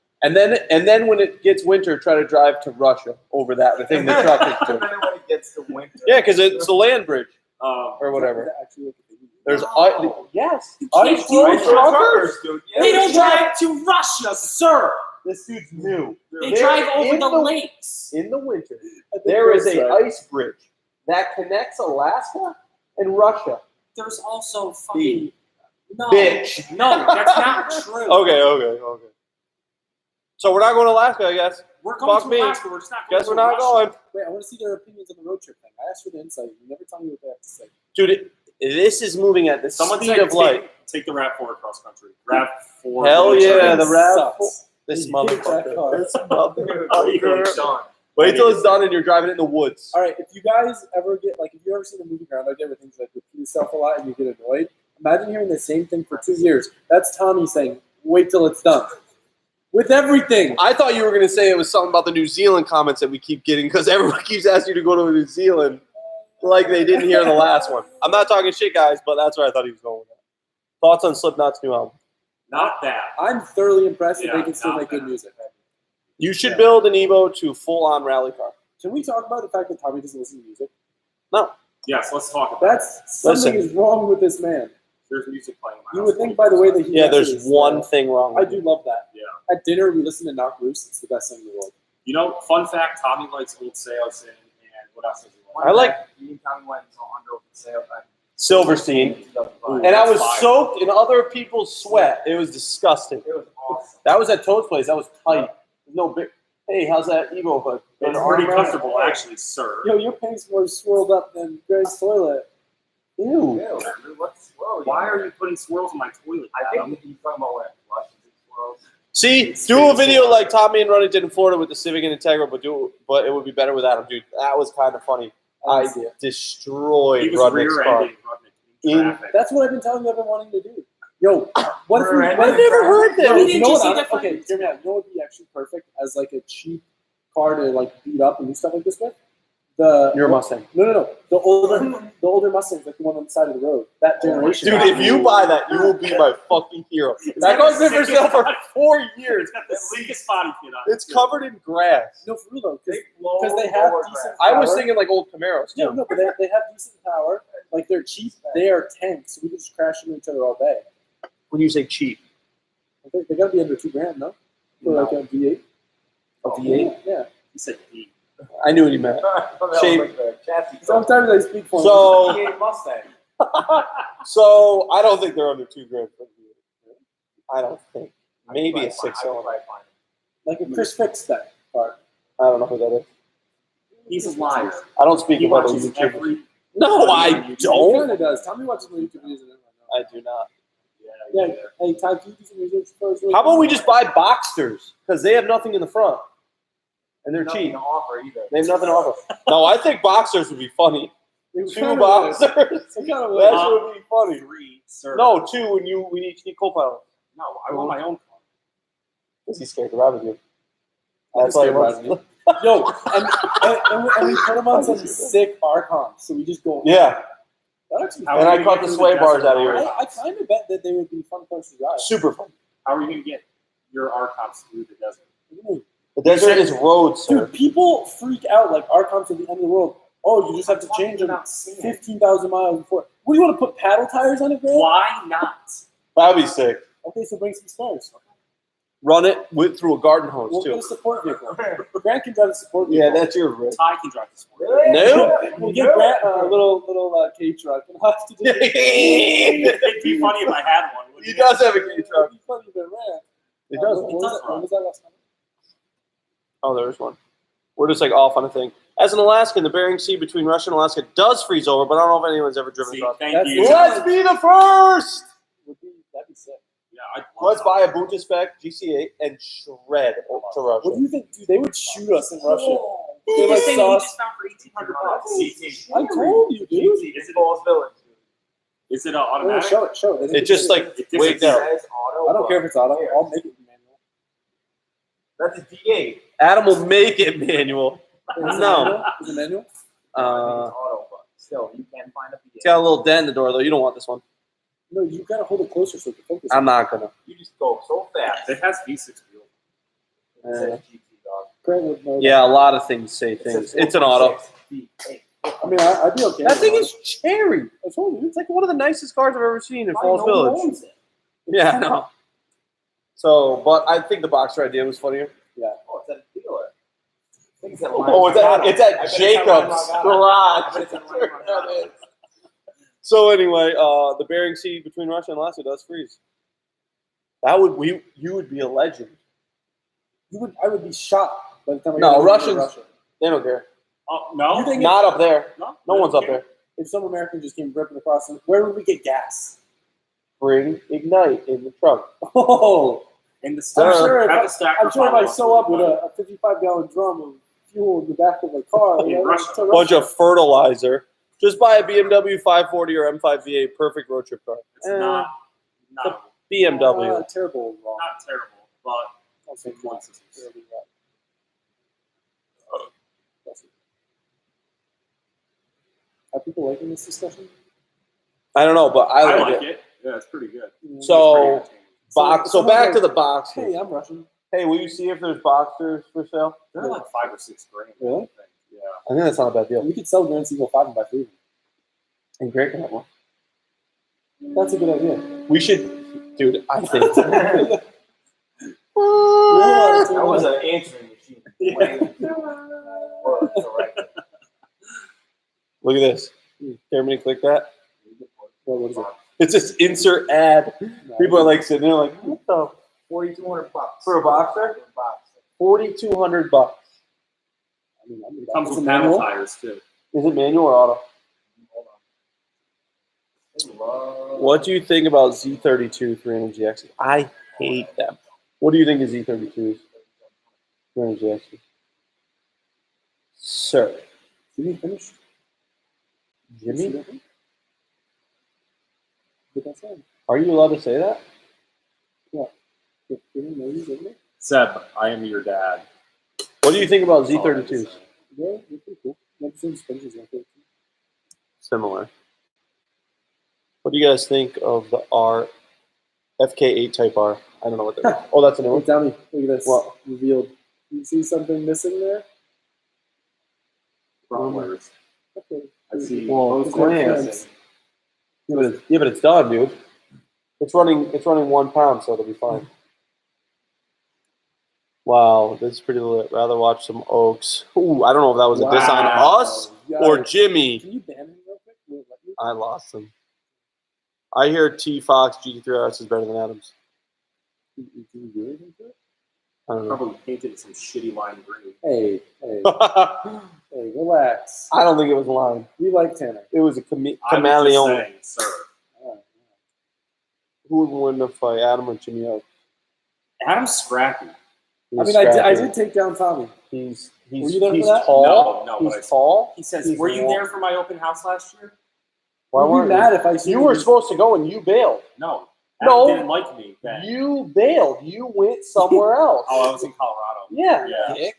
And then when it gets winter, try to drive to Russia over that. The thing the truck is doing. And then when it gets to winter. Yeah, because it's a land bridge or whatever. There's yes. Ice road truckers. Dude. They don't drive to Russia, sir. This dude's new. They drive over the lakes. In the winter, there is an ice bridge that connects Alaska and Russia. There's also fucking no, bitch. No, that's not true. Okay. So we're not going to Alaska, I guess. We're going to me. Alaska. We're just not going Guess to we're not Russia. going. Wait, I want to see their opinions on the road trip thing. I asked for the insight. You never tell me what they have to say. Dude, this is moving at the speed of light. Take the RAV4 cross country. RAV4. Hell yeah, the RAV4. Sucks. This You motherfucker. hate that car. This motherfucker. Wait till it's done and you're driving it in the woods. All right, if you guys ever get, if you ever seen the movie Groundhog Day where things repeat itself a lot and you get annoyed, imagine hearing the same thing for 2 years. That's Tommy saying, wait till it's done. With everything. I thought you were going to say it was something about the New Zealand comments that we keep getting because everyone keeps asking you to go to New Zealand like they didn't hear the last one. I'm not talking shit, guys, but that's where I thought he was going with that. Thoughts on Slipknot's new album? Not that. I'm thoroughly impressed that Yeah, they can still not make good bad. music. You should build an Evo to full-on rally car. Can we talk about the fact that Tommy doesn't listen to music? No. Yes, let's talk about That's something is wrong with this man. There's music playing in my You house. would think by the way that he Yeah, answers there's his, one thing wrong I with do it. love that. Yeah. At dinner, we listen to Knock Loose. It's the best thing in the world. You know, fun fact, Tommy likes Old Sales and what else does he like? I like Me and Tommy went on under open sale. Silverstein. And I was soaked in other people's sweat. It was disgusting. It was awesome. That was at Toad's place. That was tight. No big. Hey, how's that Evo hood? It's pretty comfortable, actually, sir. Yo, your pants more swirled up than Greg's toilet. Ew. Ew, dude, what's swirl? Why are you putting swirls in my toilet? I Adam? think you're talking about what flushes and swirls. See, do a video like Tommy and Ronnie did in Florida with the Civic and Integra, but it would be better with Adam, dude. That was kind of funny. I see it. destroyed He was Rudnick's car. rear-ending Rudnick in traffic. That's what I've been telling you I've been wanting to do. Yo, what if we... I've I've never heard that. Yo, Didn't you know you what? see that Okay, fucking- hear me out. You know what would be actually perfect as a cheap car to beat up and do stuff like this with? You're a Mustang. No. The older Mustangs, like the one on the side of the road. That generation. Dude, if you buy that, you will be my fucking hero. That car's been for sale for 4 years. It's got the sleekest body kit on it. It's covered in grass. No, for real though, They because blow they have over decent I power. was thinking like old Camaros, too. No, but they have decent power. They're cheap. They are tanks. So we can just crash into each other all day. When you say cheap. I think they got to be under $2,000, no? For like a V8. A V8? Yeah. He said D. I knew what he meant. Shape. Sometimes I speak for So, V8 Mustang. so I don't think they're under $2,000 for V8. I don't think. Maybe a 6-cylinder. like a Chris Fix that part. I don't know who that is. He's a liar. I don't speak He about watches YouTube. every. No, I He don't. kind of does. Tommy watches my YouTube videos and everything. I do not. Yeah. Hey, Ty, can you do some research for us? How about we just buy Boxsters? Because they have nothing in the front. And they're Nothing cheap. to offer either. They have nothing to offer. No, I think Boxsters would be funny. It 2 kinda Boxsters. It kind of That was. would be funny. 3, sir. No, 2 when we each need co-pilot. No, I want my own car. Is he scared to ride with you? I'm That's why he scared wants to ride Yo, and we put them on some sick Archons, so we just go. Yeah. That actually. How And are I we caught gonna the get sway through the bars desert out of here. I kind of bet that they would be fun cars to drive. Super fun. How are you going to get your Archons through the desert? The desert is roads, sir. Dude, people freak out like Archons are the end of the world. Oh, you just have to change them 15,000 miles before. What do you want to put paddle tires on it, bro? Why not? That'd be sick. Okay, so bring some spares. Run it through a garden hose, We'll get too. a support vehicle. Grant can drive a support vehicle. Yeah, that's your risk. Ty can drive this one. No. We'll get Grant a little K truck and have to do It'd be funny if I had one. He does have a K truck. It'd be funny, but Grant. He does. When was that last time? Oh, there's one. We're just like off on a thing. As an Alaskan, the Bering Sea between Russia and Alaska does freeze over, but I don't know if anyone's ever driven See, across. thank That's- you. Yeah. Let's be the first! That'd be sick. Yeah, I'd Let's buy a Bunta Spec GC8 and shred to What Russia. do you think? Dude, they would shoot us in Russia. You They like just sauce. found for $1,800. I told you, dude. It's Falls Village. Is it No, automatic? show it. Show it. It just like It wait It down. says auto. I don't care if it's auto. I'll make it manual. That's a D8. Adam will make it manual. Is it No. manual? Is it manual? I think it's auto, but still, you can find a It's V8. got a little dent in the door though. You don't want this one. No, you gotta hold it closer so it can focus. I'm not gonna. You just go so fast. It has V6 wheel. It says GT, dog. Grant would know. Yeah, a lot of things say It says things. It's an auto. 4.6 V8. that. I mean, I'd be okay. That with thing it. is cherry. I told you. It's like one of the nicest cars I've ever seen in Falls No one Village. owns it. Yeah, I know. So, but I think the Boxer idea was funnier. Oh, it's at a dealer. I think it's at Oh, it's Lime at Morgana. I bet Jacob's it's at Lime garage. Morgana. I bet it's at Lime Morgana. So anyway, the Bering Sea between Russia and Alaska does freeze. That would you would be a legend. I would be shocked by the time I No, got to Russians- Russia. They don't care. Oh, no? You think Not up there. No, No one's up there. If some American just came ripping across, where would we get gas? Bring Ignite in the truck. Oh, In the I'm stack. sure if Have I- a stack I'm of sure if I fireworks show up would with be a 55-gallon drum of fuel in the back of my car, In you know, Russia. to Bunch of fertilizer. Just buy a BMW 540 or M5 V8. Perfect road trip car. It's not BMW. terrible wrong. not terrible, but I'll say one system. terribly wrong. Are people liking this discussion? I don't know, but I I like like it. it. Yeah, it's pretty good. So, It's pretty entertaining. So back to the Boxers. Hey, I'm Russian. Hey, will you see if there's Boxers for sale? They're like $5 or $6 grand. Really? I think. Yeah. I think that's not a bad deal. We could sell Grand Seagull 5 and buy 3. And Greg can have one. That's a good idea. We should, dude. I think. That was an answering machine. Or correct. Look at this. Germany, click that. What is it? It's just insert ad. No, People are like sitting there like, what the? $4,200 For a Boxer? For a Boxer. $4,200. I mean, It comes it's a with paddle manual. tires, too. Is it manual or auto? Hold on. I love- What do you think about Z32 300GX? I hate them. What do you think of Z32s 300GX? Sir. Did he finish? Jimmy? What that sound? Are you allowed to say that? Did he know he's over there? Seb, I am your dad. What do you think about That's all I have to Z32s? say. Yeah, they're pretty cool. Never seen suspensions like that. Similar. What do you guys think of the R FK8 Type R? I don't know what that is. Oh, that's a new Oh, one. Downey, look at this. What? Revealed. You see something missing there? Throttlers. Okay. I see. Well, both clamps. missing. Yeah, but it's done, dude. It's running 1 pound, so it'll be fine. Wow, this is pretty lit. Rather watch some Oaks. Ooh, I don't know if that was a diss on us or Yikes. Jimmy. Can you ban him real quick? Will it let you? I lost him. I hear T Fox GT3 RS is better than Adams. Can you really think that? I don't know. Probably painted it some shitty lime green. Hey, I hey, relax. don't think it was a line. We like Tanner. It was a I was chameleon. just saying, sir. Who would win the fight, Adam or Jimmy Oaks? Adam's scrappy. I mean, I did take down Tommy. He's Were you there for he's that? tall. No, but He's tall. He says, He's "Were you long. there for my open house last year?" Why You'd weren't be mad if I see you were supposed to go and you bailed. No. No. Adam didn't like me then. You bailed. You went somewhere else. Oh, I was in Colorado. Yeah. Yeah. Dick.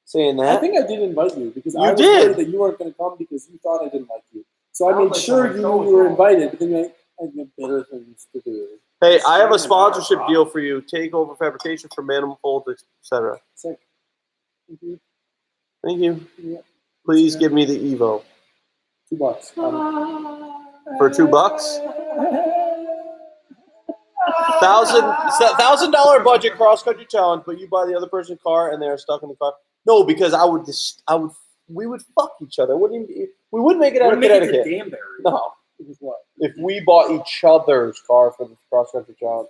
Saying I that. think I did invite you because You I was did. worried that you weren't going to come because you thought I didn't like you. So I Sounds made like sure someone you knows knew you were all. invited, but then you're like, I have better things to do. Hey, I have a It's sponsorship not a deal for you. Takeover fabrication for Manifold, etc. Sick. Thank you. Thank you. Yeah. Please give me the Evo $2. for $2. $1,000 budget cross country challenge, but you buy the other person's car and they're stuck in the car. No, because we would fuck each other. We wouldn't make it out of Wouldn't make it to Connecticut. Danbury. No, It was what? if we bought each other's car for the cross country challenge,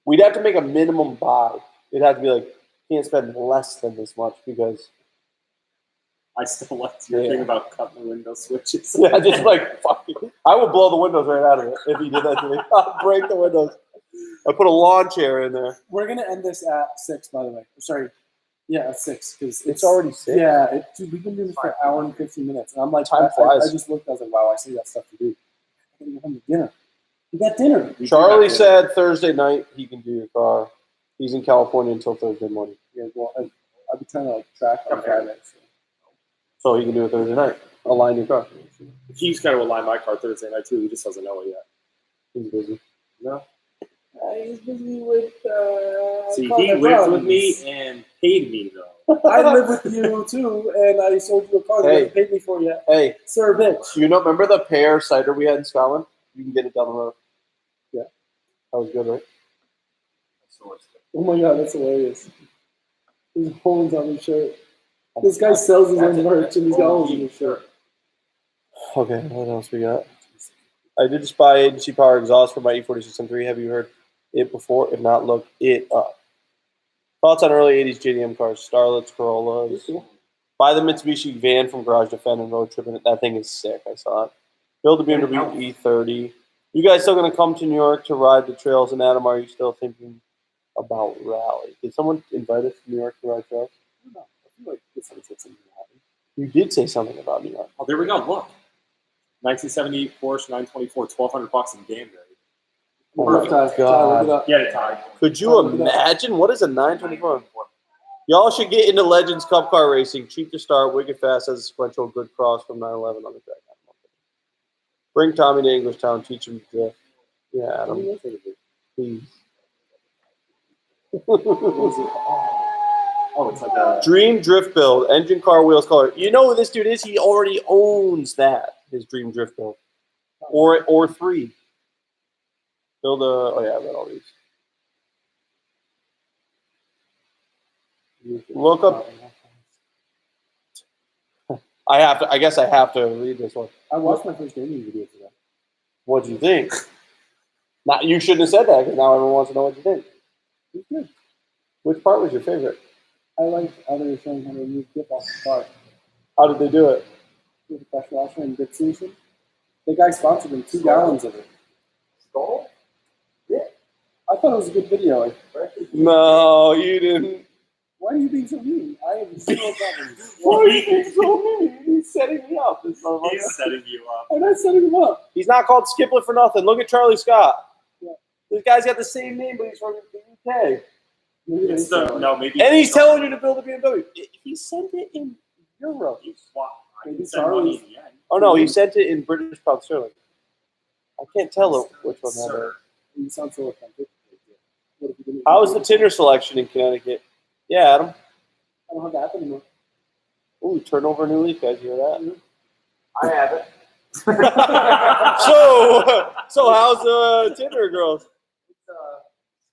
we'd have to make a minimum buy. It'd have to be like, can't spend less than this much because I still liked your Yeah. thing about cutting the window switches. yeah, just like fuck you. I would blow the windows right out of it if he did that to me. I'd break the windows. I put a lawn chair in there. We're going to end this at 6, by the way. Sorry. Yeah, at 6. Because It's already 6. Yeah, dude, we've been doing this for an hour and 15 minutes. And I'm like, Time I flies. just looked, I was like, wow, I still got stuff to do. I gotta go home to dinner. We got dinner. We do Charlie have to- said Thursday night he can do your car. He's in California until Thursday morning. Yeah, well, I'll be trying to like track on Okay. Friday. So he can do it Thursday night. Align your car. He's got to align my car Thursday night too. He just doesn't know it yet. He's busy. No. He's busy with. See, calling he my lived with problems. me and paid me though. I live with you too, and I sold you a car that you haven't paid me for yet. Hey, Sir, bitch. you know, remember the pear cider we had in Scotland? You can get it down the road. Yeah. That was good, right? Oh my god, that's hilarious. There's holes on his shirt. This guy sells his own merch and he's got holes in his shirt. Okay, what else we got? I did just buy agency power exhaust for my E46 M3. Have you heard it before? If not, look it up. Thoughts on early 80s JDM cars? Starlets, Corollas. Buy the Mitsubishi van from Garage Defend and road trip in it. That thing is sick. I saw it. Build a BMW E30. You guys still going to come to New York to ride the trails? And Adam, are you still thinking about rally? Did someone invite us to New York to ride trails? I feel like this one said something about it. You did say something about New York. Oh, there we go. Look, 1978 Porsche 924, $1,200 in Danbury. Perfect. God. Tyler, look it up. Get it, Ty. Could you imagine? What is a 924? Y'all should get into Legends Cup car racing. Cheap to start, wicked fast, has a sequential good cross from 911 on the track. Bring Tommy to Englishtown, teach him to drift. Yeah, Adam. Please. Oh, it's like a. Dream drift build, engine, car, wheels, color. You know who this dude is? He already owns that. His dream drift build, or 3. Build a. Oh yeah, I read all these. Look up. I have to. I guess I have to read this one. I watched my first gaming video today. What do you think? Not. You shouldn't have said that because now everyone wants to know what you think. It was good. Which part was your favorite? I like how they were showing how to remove dip off the car How did they do it? with a pressure washer and dip solution. The guy sponsored them 2 gallons of it. Skull? I thought it was a good video. Like, No, you didn't. why are you being so mean? I have zero problems. Why are you being so mean? He's setting me up. This motherfucker. He's setting you up. I'm not setting him up. He's not called Skiplet for nothing. Look at Charlie Scott. Yeah. This guy's got the same name, but he's from the UK. Maybe It's they- the, no, maybe. And he's telling you to build a BMW. He sent it in euros. I Maybe can send money Charlie's- in the end. Oh no, he sent it in British pound sterling. I can't tell which one that is. Sir. You sound so authentic. What if you didn't- How is the Tinder selection in Connecticut? Yeah, Adam. I don't have that anymore. Ooh, turn over a new leaf, guys. You hear that? I have it. So how's Tinder, girls? It's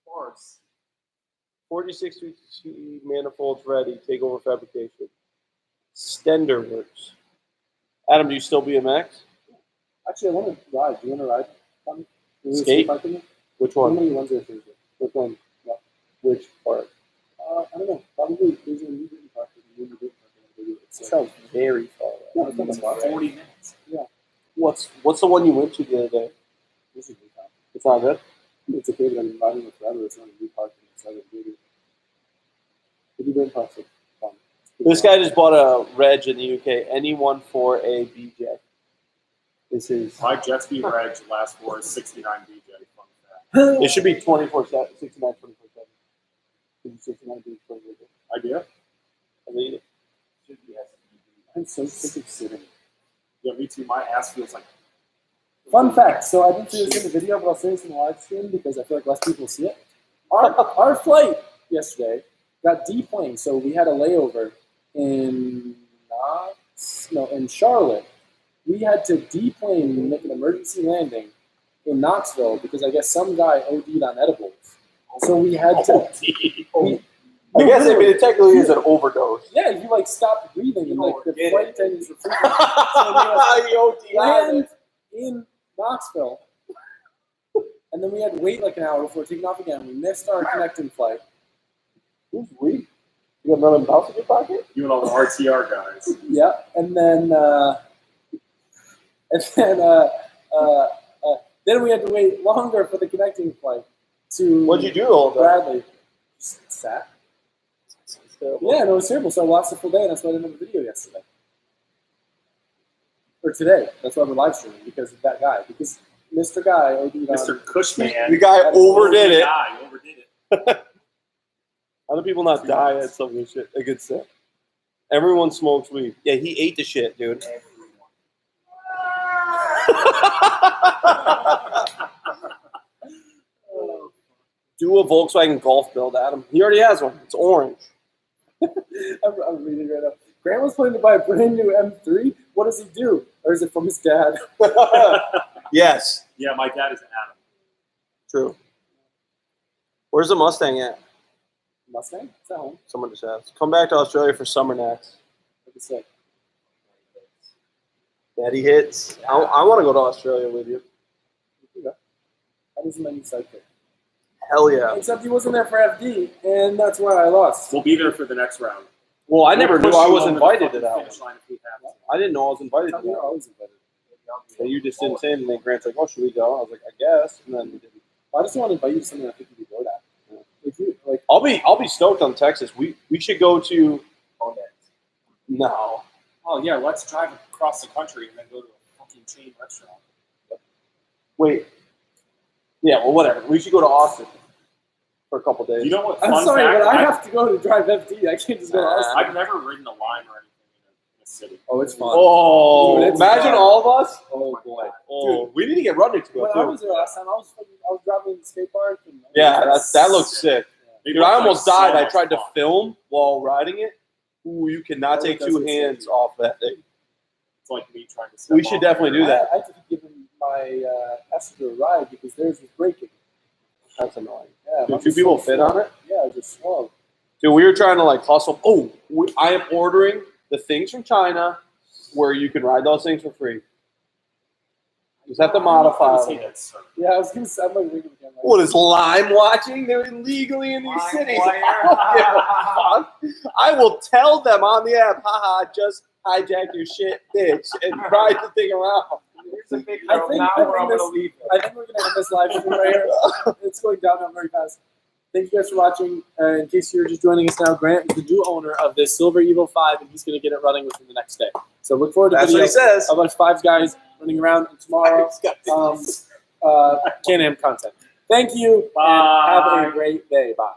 sparse. 46 manifolds ready. Take over fabrication. Stender works. Adam, do you still BMX? Actually, I want to ride. Do you want to ride? Tommy? Skate? Which How one? many ones are there? Which one? No. Which part? I don't know. Probably there's a new Britain park. It sounds very far away. Yeah, it's not It's that far. 40 minutes. What's the one you went to the other day? This is Newtown. It's not good? It's okay, but I've been riding it forever. It's not a new park. It's not a new. The new Britain park's fun. This guy just bought a reg in the UK. Anyone for a BJ? This is. My jet ski reg last for is 69 BJ. Fun fact. It should be 24/7, 69, 24/7. 69 24/7. Idea? I mean, I'm so sick of sitting. Yeah, me too. My ass feels like. Fun fact. So I didn't say this in the video, but I'll say this in the live stream because I feel like less people see it. Our flight yesterday got deplaned, so we had a layover in in Charlotte. We had to deplane and make an emergency landing in Knoxville because I guess some guy OD'd on edibles. So we had to. I guess it technically is an overdose. Yeah, you like stopped breathing and like the flight attendants were freaking out. So we land in Knoxville, and then we had to wait like an hour before taking off again. We missed our connecting flight. Who's we? You got another mouse in your pocket? You and all the RTR guys. Yeah, and then then we had to wait longer for the connecting flight to. What'd you do all day? Bradley? Just sat. Yeah, no, it was terrible. So I watched the full day, and that's why I didn't have a video yesterday. Or today. That's why we're live streaming, because of that guy. Because Mr. Guy, OD'd on. Mr. Cushman. The guy overdid it. Guy overdid it. Other people not die at some good shit. A good set. Everyone smokes weed. Yeah, he ate the shit, dude. Do a Volkswagen Golf build, Adam. He already has one. It's orange. I'm reading right now. Grant was planning to buy a brand new M3. What does he do? Or is it from his dad? Yes. Yeah, my dad is an Adam. True. Where's the Mustang at? Mustang? It's at home. Someone just asked. Come back to Australia for summer next. Like I said. Daddy hits. I want to go to Australia with you. That is my new sidekick. Hell yeah. Except he wasn't there for FD, and that's why I lost. We'll be there for the next round. Well, I never knew Push I you was over the invited to fucking that finish one. line if we have to. I didn't know I was invited to You're that one. always invited. So you just didn't say anything. Grant's like, oh, should we go? I was like, I guess. And then we didn't. Well, I just want to invite you to something I think you'd be bored at. If you, like, I'll be stoked on Texas. We should go to. No. Oh, yeah, let's drive across the country and then go to a fucking chain restaurant. Wait. Yeah, well, whatever. We should go to Austin for a couple days. You know what? I'm Fun sorry, fact, but I have to go to drive FD. I can't just go to Austin. I've never ridden a line or anything in a city. Oh, it's fun. Oh, Dude, it's imagine fun. all of us. Oh, boy. Oh, we need to get Rudnick to go When I too. was there last time, I was driving the skate park. And Yeah, that looks sick. They Dude, look I like almost so died. I much tried to fun. film while riding it. Ooh, you cannot Oh, take that's two what's hands sick. off that thing. It's like me trying to step We should on definitely there. do that. I had to give him my passenger a ride because theirs was breaking. That's annoying. Yeah, Do mine two was people so fit slow. on it? Yeah, just slow. Dude, we were trying to like hustle. Oh, I am ordering the things from China where you can ride those things for free. Just have to modify Say them. that, sir. Yeah, I was gonna say, I'm like reading again. Like, What is Lime watching? They're illegally in these Lime cities. wire. I don't give a fuck. I will tell them on the app, haha, just hijack your shit, bitch, and ride the thing around. Here's a picture I of think- now I where I'm think going to leave. I think we're gonna end this live stream right here. It's going downhill very fast. Thank you guys for watching. In case you're just joining us now, Grant is the new owner of this Silver Evo 5, and he's going to get it running within the next day. So look forward to That's what he videos says. of us five guys running around and tomorrow. Can-Am content. Thank you, and have a great day. Bye.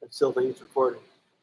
I still think it's recording.